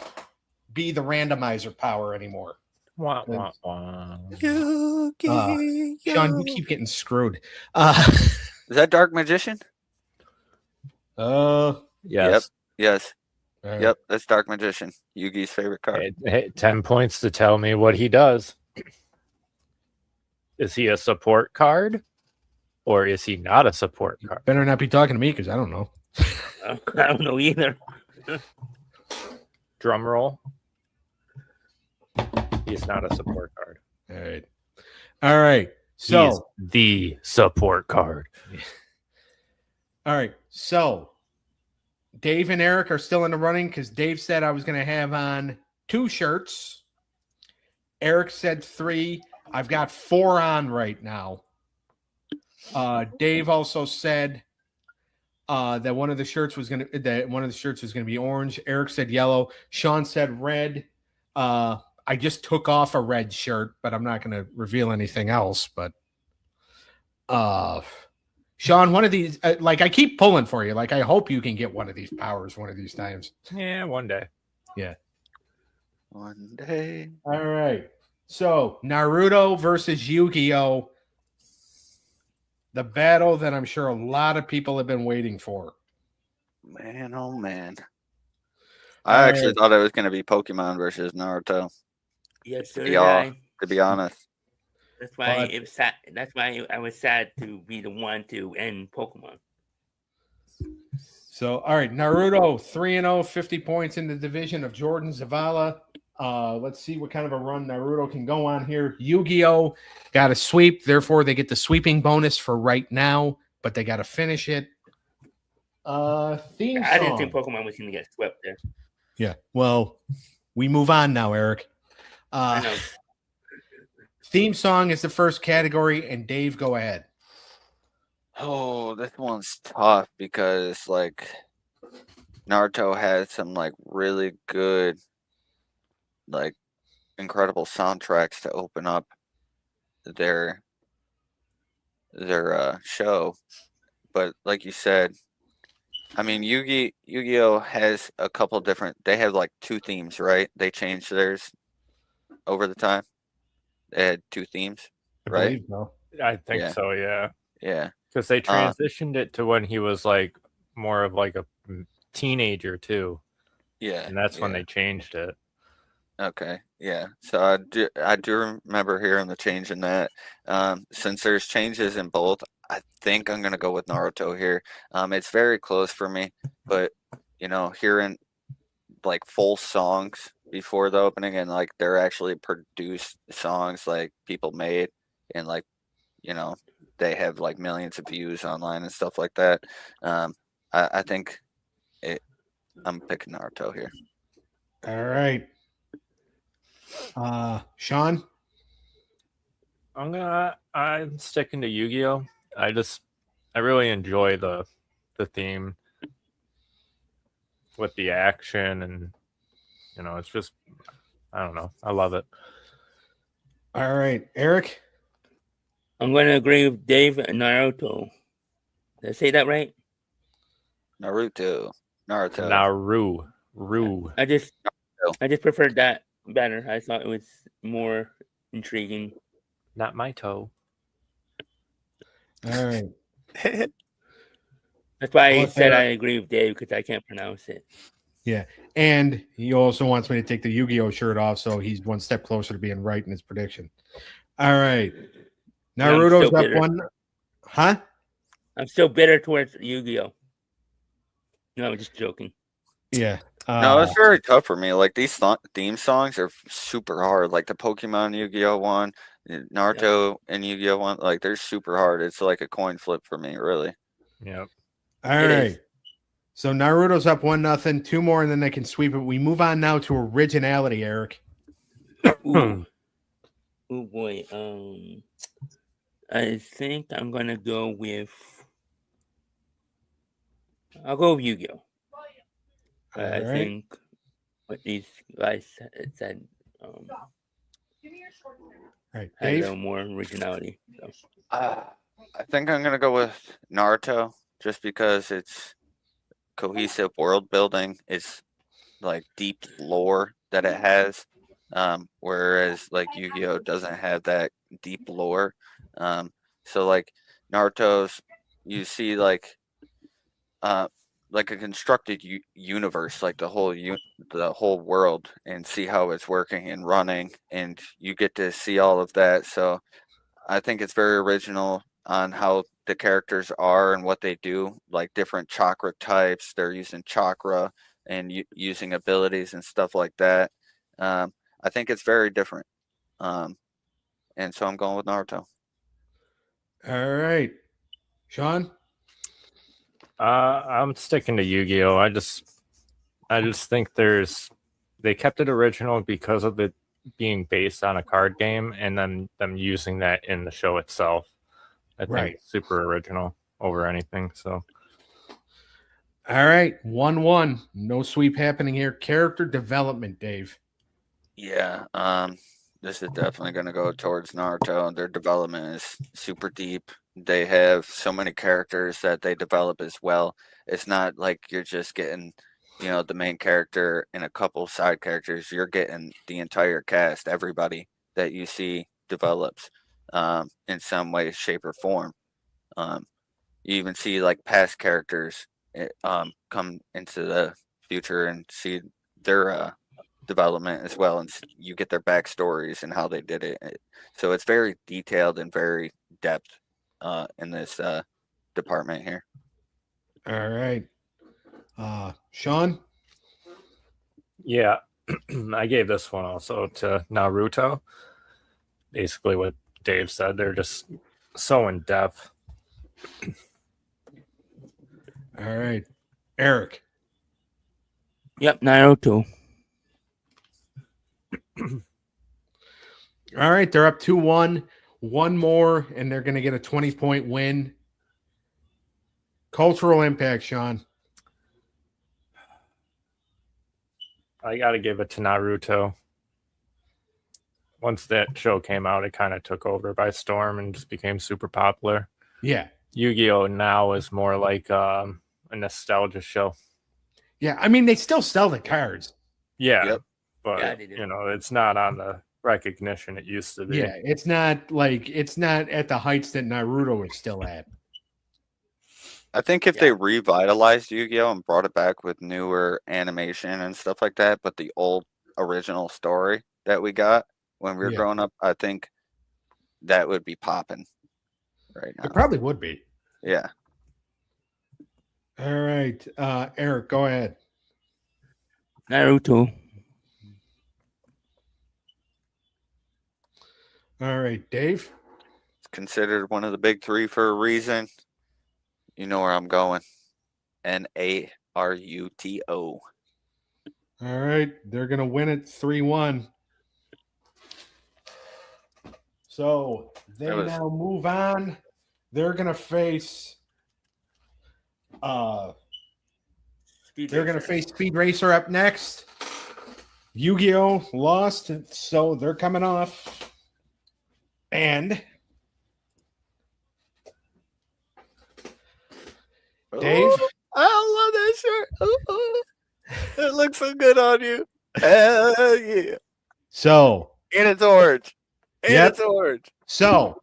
S2: be the randomizer power anymore.
S6: Wah, wah, wah.
S2: Sean, you keep getting screwed.
S4: Is that Dark Magician?
S6: Yes.
S4: Yes.
S2: Right.
S4: Yep, that's Dark Magician. Yugi's favorite card.
S6: Hey, 10 points to tell me what he does. Is he a support card? Or is he not a support card?
S2: Better not be talking to me because I don't know.
S5: I don't know either.
S6: Drum roll. He's not a support card.
S2: All right. All right. So
S6: he's the support card.
S2: All right. So Dave and Eric are still in the running because Dave said I was going to have on 2 shirts. Eric said 3. I've got 4 on right now. Dave also said that one of the shirts was going to be orange. Eric said yellow. Sean said red. I just took off a red shirt, but I'm not going to reveal anything else. But Sean, one of these, like I keep pulling for you. Like I hope you can get one of these powers one of these times.
S6: Yeah, one day.
S2: Yeah.
S4: One day.
S2: All right. So Naruto versus Yugi-Oh. The battle that I'm sure a lot of people have been waiting for.
S4: Man, oh man. I actually thought it was going to be Pokemon versus Naruto.
S5: Yes, so
S4: To be,
S5: did I.
S4: to be honest.
S5: That's why it was sad. That's why I was sad to be the one to end Pokemon.
S2: So, all right, Naruto 3-0, 50 points in the division of Jordan Zavala. Let's see what kind of a run Naruto can go on here. Yu-Gi-Oh got a sweep, therefore they get the sweeping bonus for right now, but they got to finish it. Theme song.
S5: I didn't think Pokemon was going to get swept there.
S2: Yeah, well, we move on now, Eric.
S5: I know.
S2: Theme song is the first category, and Dave, go ahead.
S4: Oh, this one's tough because like Naruto had some like really good, like incredible soundtracks to open up their show. But like you said, I mean Yu-Gi-Oh has a couple different. They have like 2 themes, right? They changed theirs over the time. They had 2 themes, right?
S2: I believe so.
S6: I think
S4: Yeah.
S6: so, yeah.
S4: Yeah.
S6: Because they transitioned it to when he was like more of like a teenager too.
S4: Yeah.
S6: And that's when they changed it.
S4: Okay, yeah. So I do remember hearing the change in that. Since there's changes in both, I think I'm gonna go with Naruto here. It's very close for me, but you know, hearing like full songs before the opening and like they're actually produced songs like people made and like you know they have like millions of views online and stuff like that. I think I'm picking Naruto here.
S2: All right. Sean?
S6: I'm sticking to Yu-Gi-Oh. I really enjoy the theme with the action and you know, it's just I don't know. I love it.
S2: All right. Eric?
S5: I'm going to agree with Dave Naruto. Did I say that right?
S4: Naruto.
S5: I just preferred that better. I thought it was more intriguing.
S6: Not my toe.
S2: All right.
S5: That's why I said I agree with Dave because I can't pronounce it.
S2: Yeah. And he also wants me to take the Yu-Gi-Oh shirt off, so he's one step closer to being right in his prediction. All right. Naruto's up one. Huh?
S5: I'm still bitter towards Yu-Gi-Oh. No, I'm just joking.
S2: Yeah.
S4: No, it's very tough for me. Like these theme songs are super hard. Like the Pokemon Yu-Gi-Oh one, Naruto and Yu-Gi-Oh one, like they're super hard. It's like a coin flip for me, really.
S6: Yep.
S2: All right. So Naruto's up 1-0. 2 more, and then they can sweep it. We move on now to originality, Eric.
S5: Ooh. Oh boy. I think I'm gonna go with. I'll go with Yu-Gi-Oh. I think what these guys said
S2: right,
S5: had a
S2: Dave?
S5: little more originality. So.
S4: I think I'm gonna go with Naruto just because it's cohesive world building. It's like deep lore that it has, whereas like Yu-Gi-Oh doesn't have that deep lore. So like Naruto's, you see like a constructed universe, like the whole world, and see how it's working and running, and you get to see all of that. So I think it's very original on how the characters are and what they do, like different chakra types. They're using chakra and using abilities and stuff like that. I think it's very different. And so I'm going with Naruto.
S2: All right. Sean?
S6: I'm sticking to Yu-Gi-Oh. I just think they kept it original because of it being based on a card game, and then them using that in the show itself. I think
S2: Right.
S6: super original over anything. So
S2: All right, 1-1. No sweep happening here. Character development, Dave.
S4: Yeah, this is definitely going to go towards Naruto. Their development is super deep. They have so many characters that they develop as well. It's not like you're just getting, the main character and a couple side characters. You're getting the entire cast. Everybody that you see develops in some way, shape, or form. You even see like past characters come into the future and see their development as well, and you get their backstories and how they did it. So it's very detailed and very depth in this department here.
S2: All right. Sean?
S6: yeah, I gave this one also to Naruto. Basically, what Dave said, they're just so in depth.
S2: All right. Eric?
S5: Yep, Naruto.
S2: All right, they're up 2-1. One more, and they're going to get a 20-point win. Cultural impact, Sean.
S6: I got to give it to Naruto. Once that show came out, it kind of took over by storm and just became super popular.
S2: Yeah.
S6: Yu-Gi-Oh! Now is more like a nostalgia show.
S2: Yeah, I mean, they still sell the cards.
S6: Yeah,
S4: Yep.
S6: but
S5: Yeah, they do.
S6: it's not on the recognition it used to be.
S2: Yeah, it's not at the heights that Naruto is still at.
S4: I think if they revitalized Yu-Gi-Oh! And brought it back with newer animation and stuff like that, but the old original story that we got when we were growing up, I think that would be popping right now.
S2: It probably would be.
S4: Yeah.
S2: All right. Eric, go ahead.
S5: Naruto.
S2: All right, Dave.
S4: It's considered one of the big three for a reason. You know where I'm going. Naruto.
S2: All right, they're going to win it 3-1. So they now move on. They're going to face Speed Racer up next. Yu-Gi-Oh! Lost, so they're coming off. And Dave?
S4: I love that shirt. Ooh. It looks so good on you. Hell yeah.
S2: So.
S4: And it's orange.
S2: Yep.
S4: It's orange.
S2: So,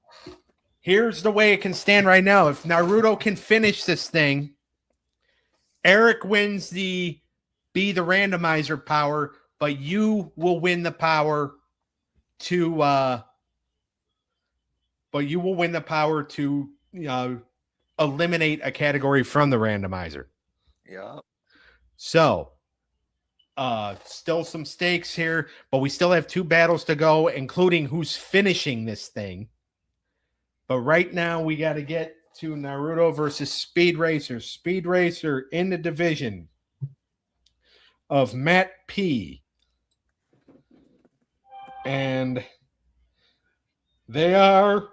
S2: here's the way it can stand right now. If Naruto can finish this thing, Eric wins the randomizer power, but you will win the power to eliminate a category from the randomizer.
S4: Yeah.
S2: So, still some stakes here, but we still have 2 battles to go, including who's finishing this thing. But right now, we got to get to Naruto versus Speed Racer. Speed Racer in the division of Matt P. And they are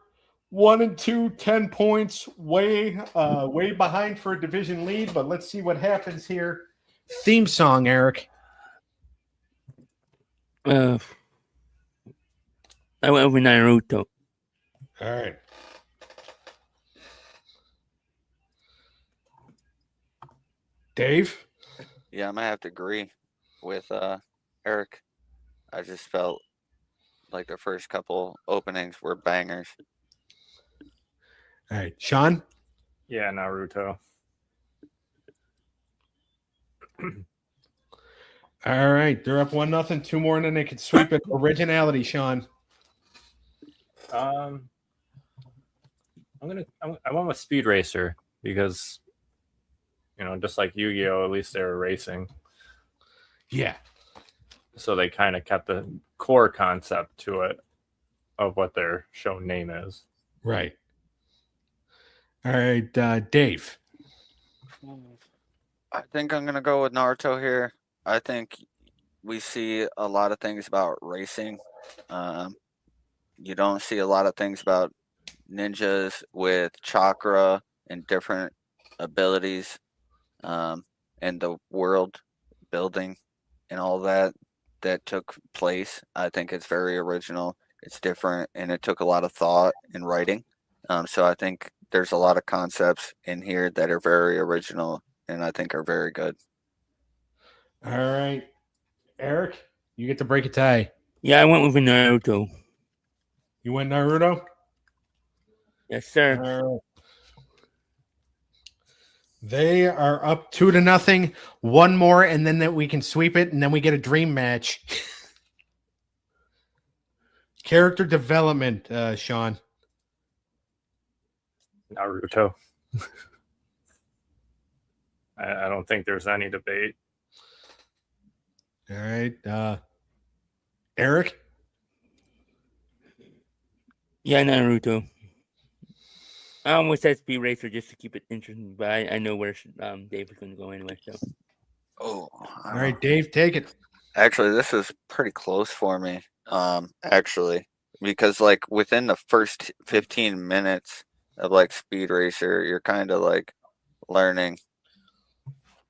S2: 1 and 2, 10 points, way behind for a division lead. But let's see what happens here. Theme song, Eric.
S5: I went with Naruto.
S2: All right. Dave?
S4: Yeah, I'm going to have to agree with Eric. I just felt like the first couple openings were bangers.
S2: All right. Sean?
S6: Yeah, Naruto.
S2: All right. They're up 1-0. 2 more, and then they could sweep it. Originality, Sean.
S6: I went with Speed Racer because, just like Yu-Gi-Oh, at least they were racing.
S2: Yeah.
S6: So they kind of kept the core concept to it of what their show name is.
S2: Right. All right, Dave.
S4: I think I'm gonna go with Naruto here. I think we see a lot of things about racing. Um, you don't see a lot of things about ninjas with chakra and different abilities, um, and the world building and all that took place. I think it's very original. It's different, and it took a lot of thought in writing. So I think there's a lot of concepts in here that are very original, and I think are very good.
S2: All right, Eric, you get to break a tie.
S5: Yeah, I went with Naruto.
S2: You went Naruto.
S5: Yes, sir.
S2: They are up 2-0. One more, and then that we can sweep it, and then we get a dream match. Character development, Sean.
S6: Naruto. I don't think there's any debate.
S2: All right, Eric.
S5: Yeah, Naruto. I almost said Speed Racer just to keep it interesting, but I know where Dave is going to go anyway. So.
S4: Oh,
S2: All right, Dave, take it.
S4: actually, this is pretty close for me. Actually, because like within the first 15 minutes of like Speed Racer, you're kind of like learning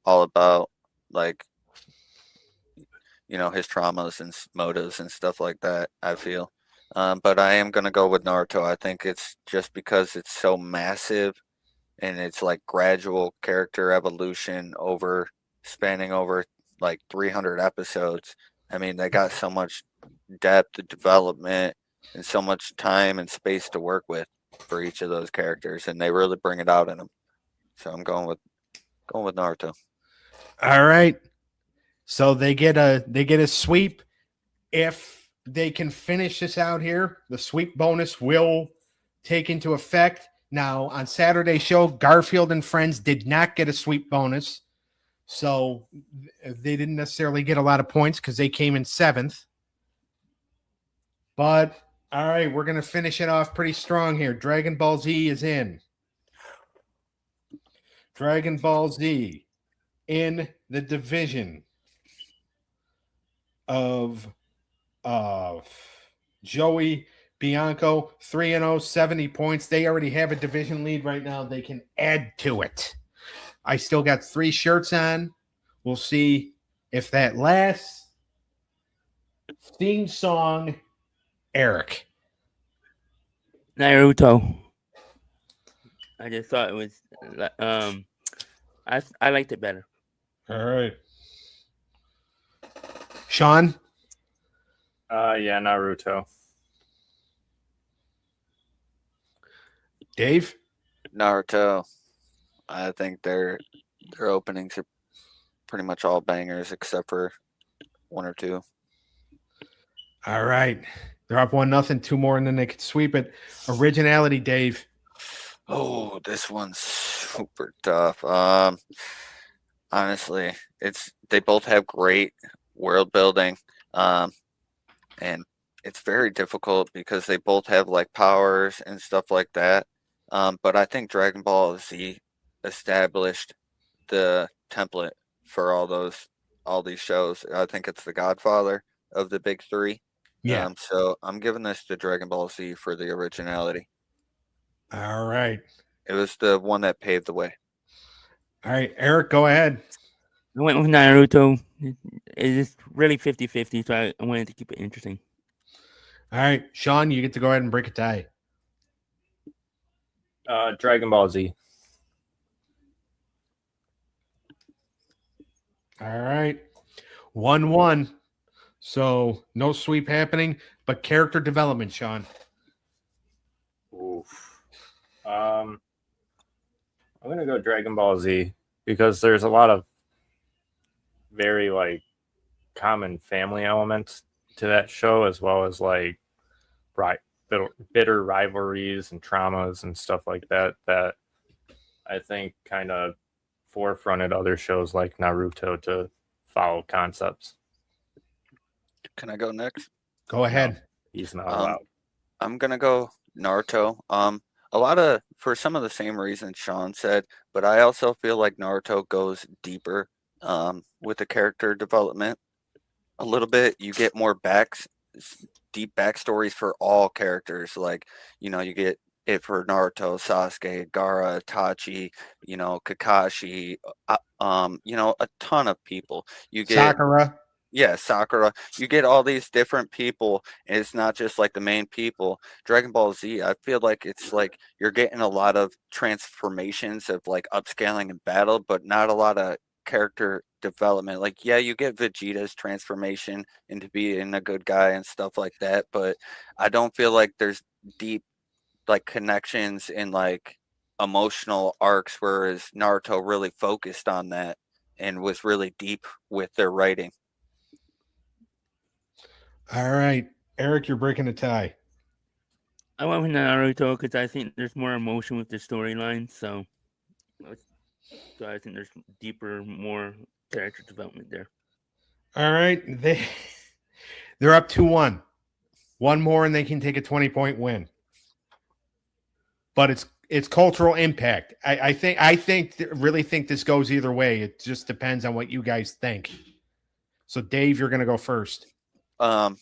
S4: all about like his traumas and motives and stuff like that. I feel, but I am gonna go with Naruto. I think it's just because it's so massive and it's like gradual character evolution over spanning over like 300 episodes. I mean, they got so much depth of development and so much time and space to work with for each of those characters, and they really bring it out in them. So I'm going with Naruto.
S2: All right. So they get a sweep. If they can finish this out here, the sweep bonus will take into effect. Now, on Saturday's show, Garfield and Friends did not get a sweep bonus. So they didn't necessarily get a lot of points because they came in 7th. But, all right, we're going to finish it off pretty strong here. Dragon Ball Z is in. Dragon Ball Z in the division of Joey Bianco, 3-0, 70 points. They already have a division lead right now. They can add to it. I still got 3 shirts on. We'll see if that lasts. Theme song, Eric.
S5: Naruto. I just thought it was I liked it better.
S2: All right. Sean?
S6: Yeah, Naruto.
S2: Dave?
S4: Naruto. I think their openings are pretty much all bangers except for 1 or 2.
S2: All right. They're up 1-0. 2 more, and then they could sweep it. Originality, Dave.
S4: Oh, this one's super tough. Honestly, they both have great world building, and it's very difficult because they both have like powers and stuff like that. But I think Dragon Ball Z established the template for all these shows. I think it's the godfather of the big 3.
S2: Yeah.
S4: So I'm giving this to Dragon Ball Z for the originality.
S2: All right.
S4: It was the one that paved the way.
S2: All right, Eric, go ahead.
S5: I went with Naruto. It's really 50-50, so I wanted to keep it interesting.
S2: All right, Sean, you get to go ahead and break a tie.
S6: Dragon Ball Z.
S2: All right. 1-1. So no sweep happening, but character development, Sean.
S6: Oof. I'm gonna go Dragon Ball Z because there's a lot of very like common family elements to that show, as well as like bitter rivalries and traumas and stuff like that I think kind of forefronted other shows like Naruto to follow concepts.
S4: Can I go next?
S2: Go ahead.
S6: He's not allowed.
S4: I'm gonna go Naruto. for some of the same reasons Sean said, but I also feel like Naruto goes deeper with the character development a little bit. You get more deep backstories for all characters. Like, you get it for Naruto, Sasuke, Gaara, Itachi, Kakashi, a ton of people. You get
S2: Sakura.
S4: Yeah, Sakura. You get all these different people, and it's not just like the main people. Dragon Ball Z, I feel like it's like you're getting a lot of transformations of like upscaling in battle, but not a lot of character development. Like, yeah, you get Vegeta's transformation into being a good guy and stuff like that, but I don't feel like there's deep like connections and like emotional arcs, whereas Naruto really focused on that and was really deep with their writing.
S2: All right, Eric, you're breaking a tie.
S5: I went with Naruto because I think there's more emotion with the storyline. So I think there's deeper, more character development there.
S2: All right, they're up 2-1. One more, and they can take a 20-point win. But it's cultural impact. I really think this goes either way. It just depends on what you guys think. So, Dave, you're going to go first.
S4: I'm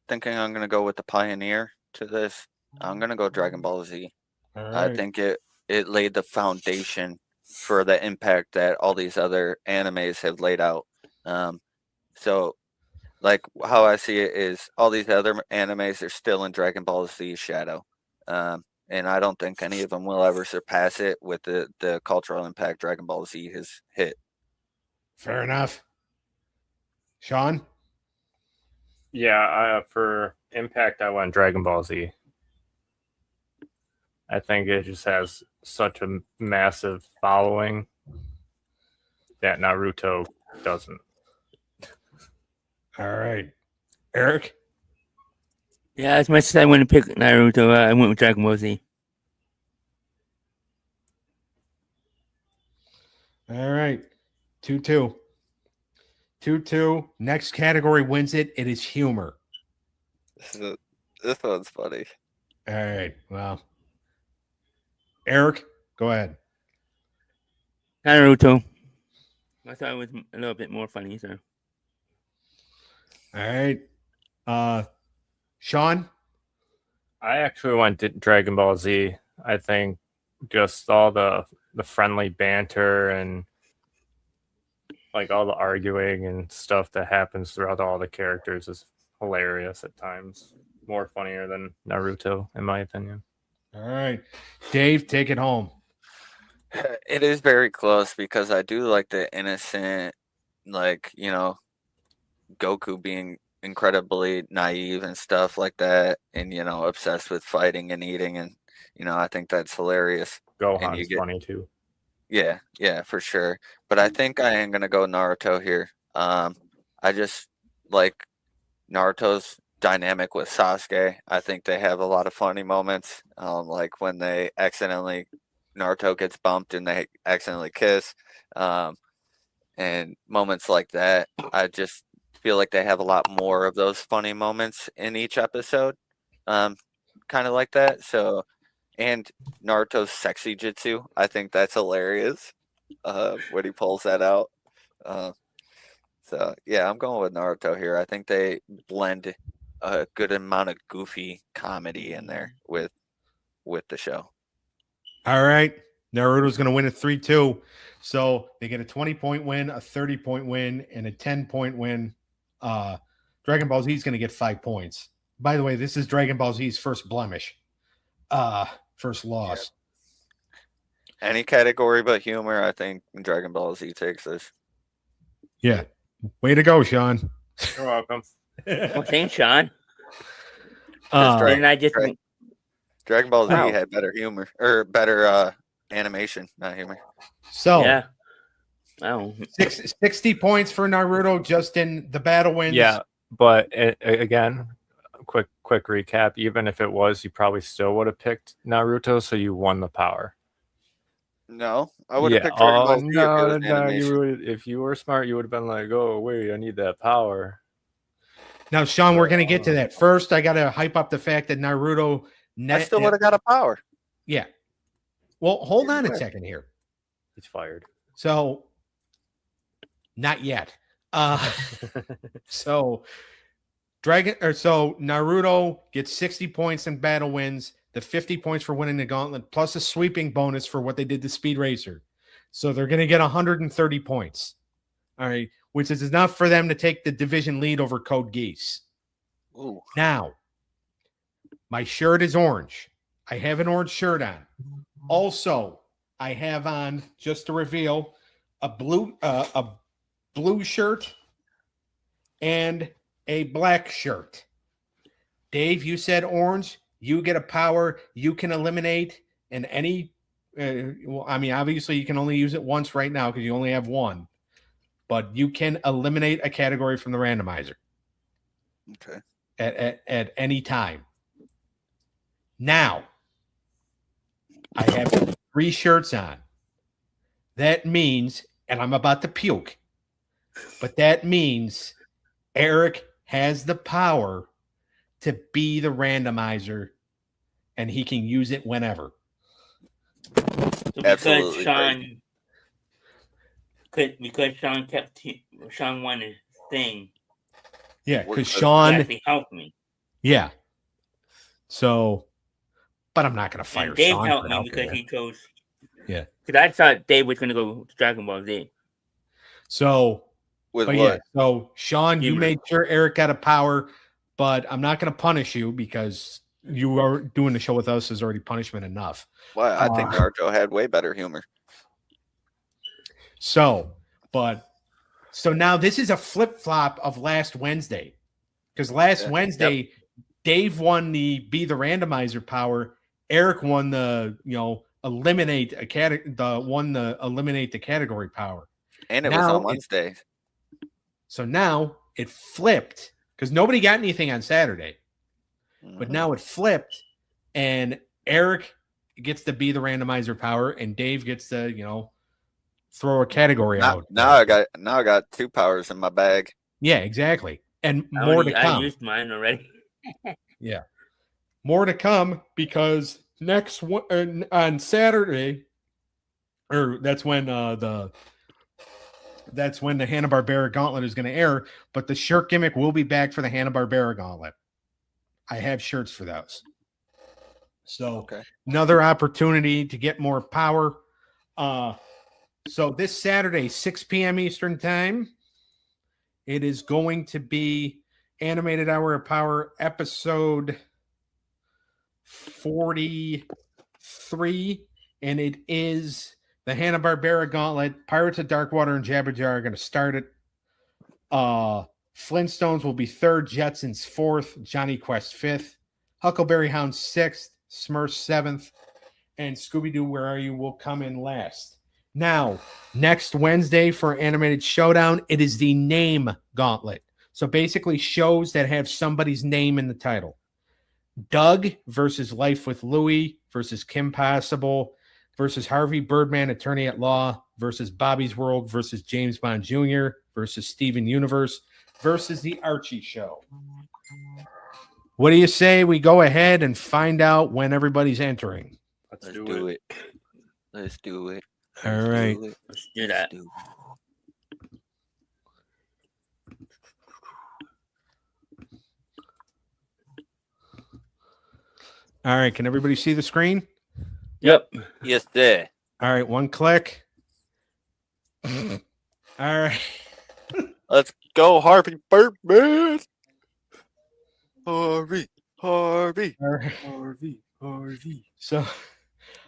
S4: thinking I'm gonna go with the pioneer to this. I'm gonna go Dragon Ball Z.
S2: All right.
S4: I think it laid the foundation for the impact that all these other animes have laid out. So like how I see it is all these other animes are still in Dragon Ball Z's shadow. And I don't think any of them will ever surpass it with the cultural impact Dragon Ball Z has hit.
S2: Fair enough. Sean?
S6: Yeah, for impact, I went Dragon Ball Z. I think it just has such a massive following that Naruto doesn't.
S2: All right. Eric?
S5: Yeah, as much as I want to pick Naruto, I went with Dragon Ball Z.
S2: All right. 2-2. 2-2. Next category wins it. It is humor.
S4: This one's funny.
S2: All right. Well, Eric, go ahead.
S5: Naruto. I thought it was a little bit more funny, so.
S2: All right. Sean?
S6: I actually went Dragon Ball Z. I think just all the friendly banter and like all the arguing and stuff that happens throughout all the characters is hilarious at times. More funnier than Naruto, in my opinion.
S2: All right. Dave, take it home.
S4: It is very close because I do like the innocent, like, Goku being incredibly naive and stuff like that, and obsessed with fighting and eating, and I think that's hilarious.
S6: Gohan's funny too.
S4: Yeah, for sure. But I think I am gonna go Naruto here. I just like Naruto's dynamic with Sasuke. I think they have a lot of funny moments, like when Naruto gets bumped and they accidentally kiss, and moments like that. I just feel like they have a lot more of those funny moments in each episode, kind of like that. So, and Naruto's sexy jutsu, I think that's hilarious when he pulls that out. So yeah, I'm going with Naruto here. I think they blend a good amount of goofy comedy in there with the show.
S2: All right. Naruto's going to win a 3-2. So they get a 20-point win, a 30-point win, and a 10-point win. Dragon Ball Z is going to get 5 points. By the way, this is Dragon Ball Z's first blemish. First loss.
S4: Yeah. Any category but humor, I think Dragon Ball Z takes this.
S2: Yeah. Way to go, Sean.
S6: You're welcome.
S5: Well, thanks, Sean.
S4: Dragon Ball Z
S5: Wow.
S4: had better humor or better animation, not humor.
S2: So
S5: Yeah. Wow.
S2: 60 points for Naruto just in the battle wins.
S6: Yeah, but again, quick recap. Even if it was, you probably still would have picked Naruto, so you won the power.
S4: No, I would have picked Dragon Ball Z if it was animation.
S6: If you were smart, you would have been like, "Oh, wait, I need that power."
S2: Now, Sean, we're going to get to that. First, I got to hype up the fact that Naruto
S4: I still would have got a power.
S2: Yeah. Well, hold on a second here.
S6: He's fired.
S2: So, not yet. So Naruto gets 60 points in battle wins, the 50 points for winning the gauntlet, plus a sweeping bonus for what they did to Speed Racer. So they're going to get 130 points. All right, which is enough for them to take the division lead over Code Geass.
S4: Ooh.
S2: Now, my shirt is orange. I have an orange shirt on. Also, I have on, just to reveal, a blue shirt and a black shirt. Dave, you said orange. You get a power you can eliminate in any. Well, I mean, obviously, you can only use it once right now because you only have one. But you can eliminate a category from the randomizer.
S4: Okay.
S2: At any time. Now, I have 3 shirts on. That means, and I'm about to puke, but that means Eric has the power to be the randomizer, and he can use it whenever.
S5: So
S4: Absolutely
S5: because Sean won his thing.
S2: Yeah, because
S5: He
S2: Sean
S5: actually helped me.
S2: Yeah. So, but I'm not going to fire
S5: And Dave
S2: Sean.
S5: helped me because he chose.
S2: Yeah.
S5: Because I thought Dave was going to go to Dragon Ball Z.
S2: So,
S4: With
S2: but
S4: what?
S2: yeah. So, Sean, you
S5: Humor.
S2: made sure Eric got a power, but I'm not going to punish you because you are doing the show with us is already punishment enough.
S4: Well, I think Naruto had way better humor.
S2: So now this is a flip flop of last Wednesday, because last Wednesday Dave won the be the randomizer power. Eric won the eliminate a eliminate the category power,
S4: And it was on Wednesday.
S2: So now it flipped because nobody got anything on Saturday, but now it flipped, and Eric gets to be the randomizer power, and Dave gets to throw a category out.
S4: Now I got 2 powers in my bag.
S2: Yeah, exactly. And more to come.
S5: I used mine already.
S2: Yeah. More to come because next on Saturday, or that's when the Hanna-Barbera Gauntlet is going to air, but the shirt gimmick will be back for the Hanna-Barbera Gauntlet. I have shirts for those. So another opportunity to get more power. So this Saturday, 6 p.m. Eastern Time, it is going to be Animated Hour of Power episode 43, and it is the Hanna-Barbera Gauntlet. Pirates of Darkwater and Jabberjaw are going to start it. Flintstones will be 3rd, Jetsons 4th, Johnny Quest 5th, Huckleberry Hound 6th, Smurfs 7th, and Scooby-Doo Where Are You will come in last. Now, next Wednesday for Animated Showdown, it is the name gauntlet. So basically shows that have somebody's name in the title. Doug versus Life with Louie versus Kim Possible versus Harvey Birdman, Attorney at Law versus Bobby's World versus James Bond Jr. versus Steven Universe versus The Archie Show. What do you say we go ahead and find out when everybody's entering?
S4: Let's do it. Let's do it.
S2: All right.
S5: Let's do that.
S2: All right. Can everybody see the screen?
S5: Yep.
S4: Yes, sir.
S2: All right. One click. All right.
S4: Let's go, Harvey Birdman. Harvey.
S2: All right.
S4: Harvey.
S2: So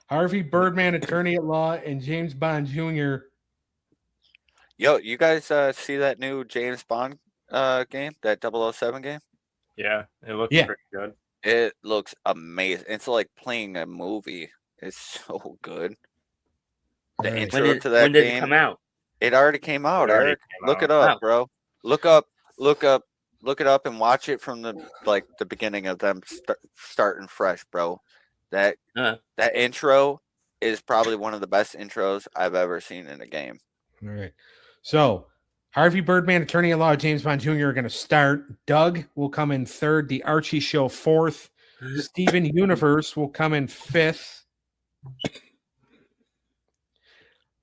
S2: Harvey Birdman, Attorney at Law, and James Bond Jr.
S4: Yo, you guys see that new James Bond game, that 007 game?
S6: Yeah, it looks pretty good.
S4: It looks amazing. It's like playing a movie. It's so good. The intro to that
S5: when did
S4: game.
S5: it come out?
S4: It already came out, Eric. Look it up, bro. Look it up and watch it from the beginning of them starting fresh, bro. That intro is probably one of the best intros I've ever seen in a game.
S2: All right. So Harvey Birdman, Attorney at Law, James Bond Jr. are going to start. Doug will come in 3rd. The Archie Show 4th. Steven Universe will come in 5th.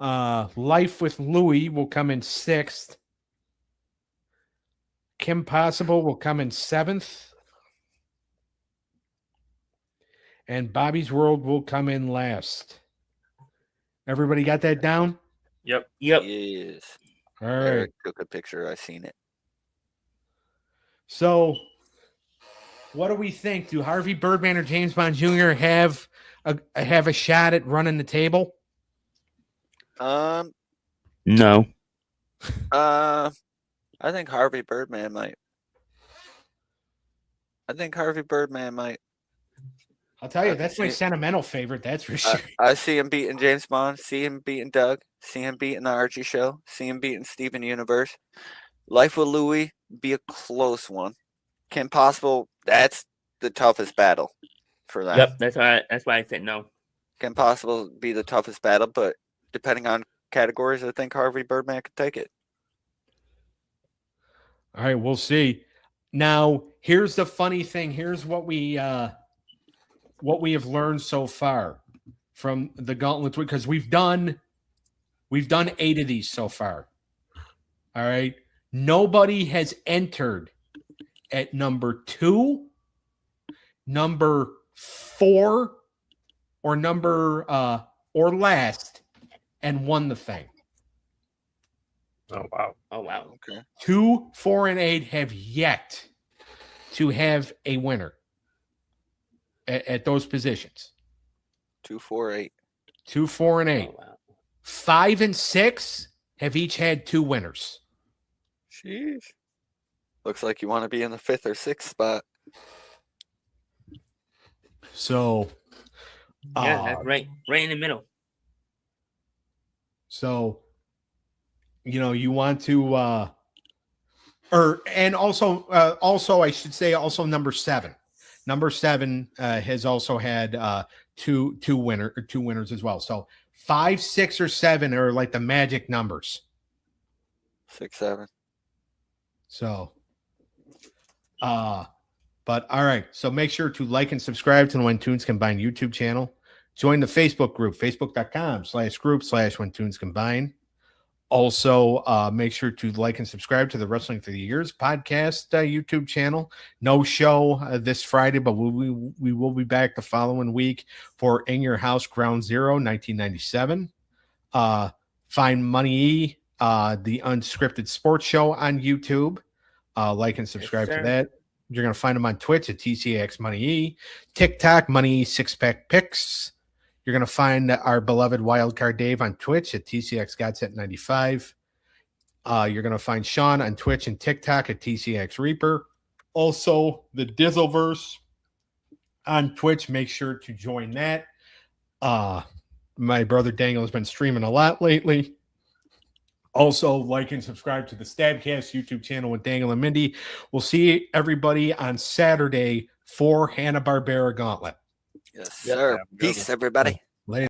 S2: Life with Louie will come in 6th. Kim Possible will come in 7th. And Bobby's World will come in last. Everybody got that down?
S6: Yep.
S4: Yes.
S2: All right.
S4: Eric took a picture. I seen it.
S2: So, what do we think? Do Harvey Birdman or James Bond Jr. have a shot at running the table?
S5: No.
S4: I think Harvey Birdman might.
S2: I'll tell you,
S4: I
S2: that's
S4: can
S2: my
S4: see it.
S2: sentimental favorite. That's for sure.
S4: I see him beating James Bond. See him beating Doug. See him beating the Archie show. See him beating Steven Universe. Life with Louie be a close one. Kim Possible, that's the toughest battle for that.
S5: Yep. That's why I said no.
S4: Kim Possible be the toughest battle, but depending on categories, I think Harvey Birdman could take it.
S2: All right, we'll see. Now, here's the funny thing. Here's what we have learned so far from the Gauntlet, because we've done 8 of these so far. All right. Nobody has entered at number 2, number 4, or number or last and won the thing.
S6: Oh wow.
S5: Oh wow.
S4: Okay.
S2: 2, 4, and 8 have yet to have a winner at those positions.
S4: 2, 4, 8.
S2: 2, 4, and 8.
S5: Oh, wow.
S2: 5 and 6 have each had 2 winners.
S4: Sheesh. Looks like you want to be in the 5th or 6th spot.
S2: So,
S5: Yeah, that's right in the middle.
S2: So, you want to, and also I should say also number 7. Number 7 has also had two winners as well. So 5, 6, or 7 are like the magic numbers.
S4: 6, 7.
S2: So, but all right. So make sure to like and subscribe to the When Tunes Combine YouTube channel. Join the Facebook group, facebook.com/group/When Tunes Combine. Also, make sure to like and subscribe to the Wrestling Through the Years podcast YouTube channel. No show this Friday, but we will be back the following week for In Your House Ground Zero 1997. Find Money the unscripted sports show on YouTube. Like and subscribe to that. You're going to find them on Twitch at TCX Money E, TikTok Money E Six Pack Picks. You're going to find our beloved Wildcard Dave on Twitch at TCX Godset 95. You're going to find Sean on Twitch and TikTok at TCX Reaper. Also, the Dizzleverse on Twitch. Make sure to join that. My brother Dangle has been streaming a lot lately. Also, like and subscribe to the Stabcast YouTube channel with Dangle and Mindy. We'll see everybody on Saturday for Hanna-Barbera Gauntlet.
S4: Yes, sir. Peace, everybody.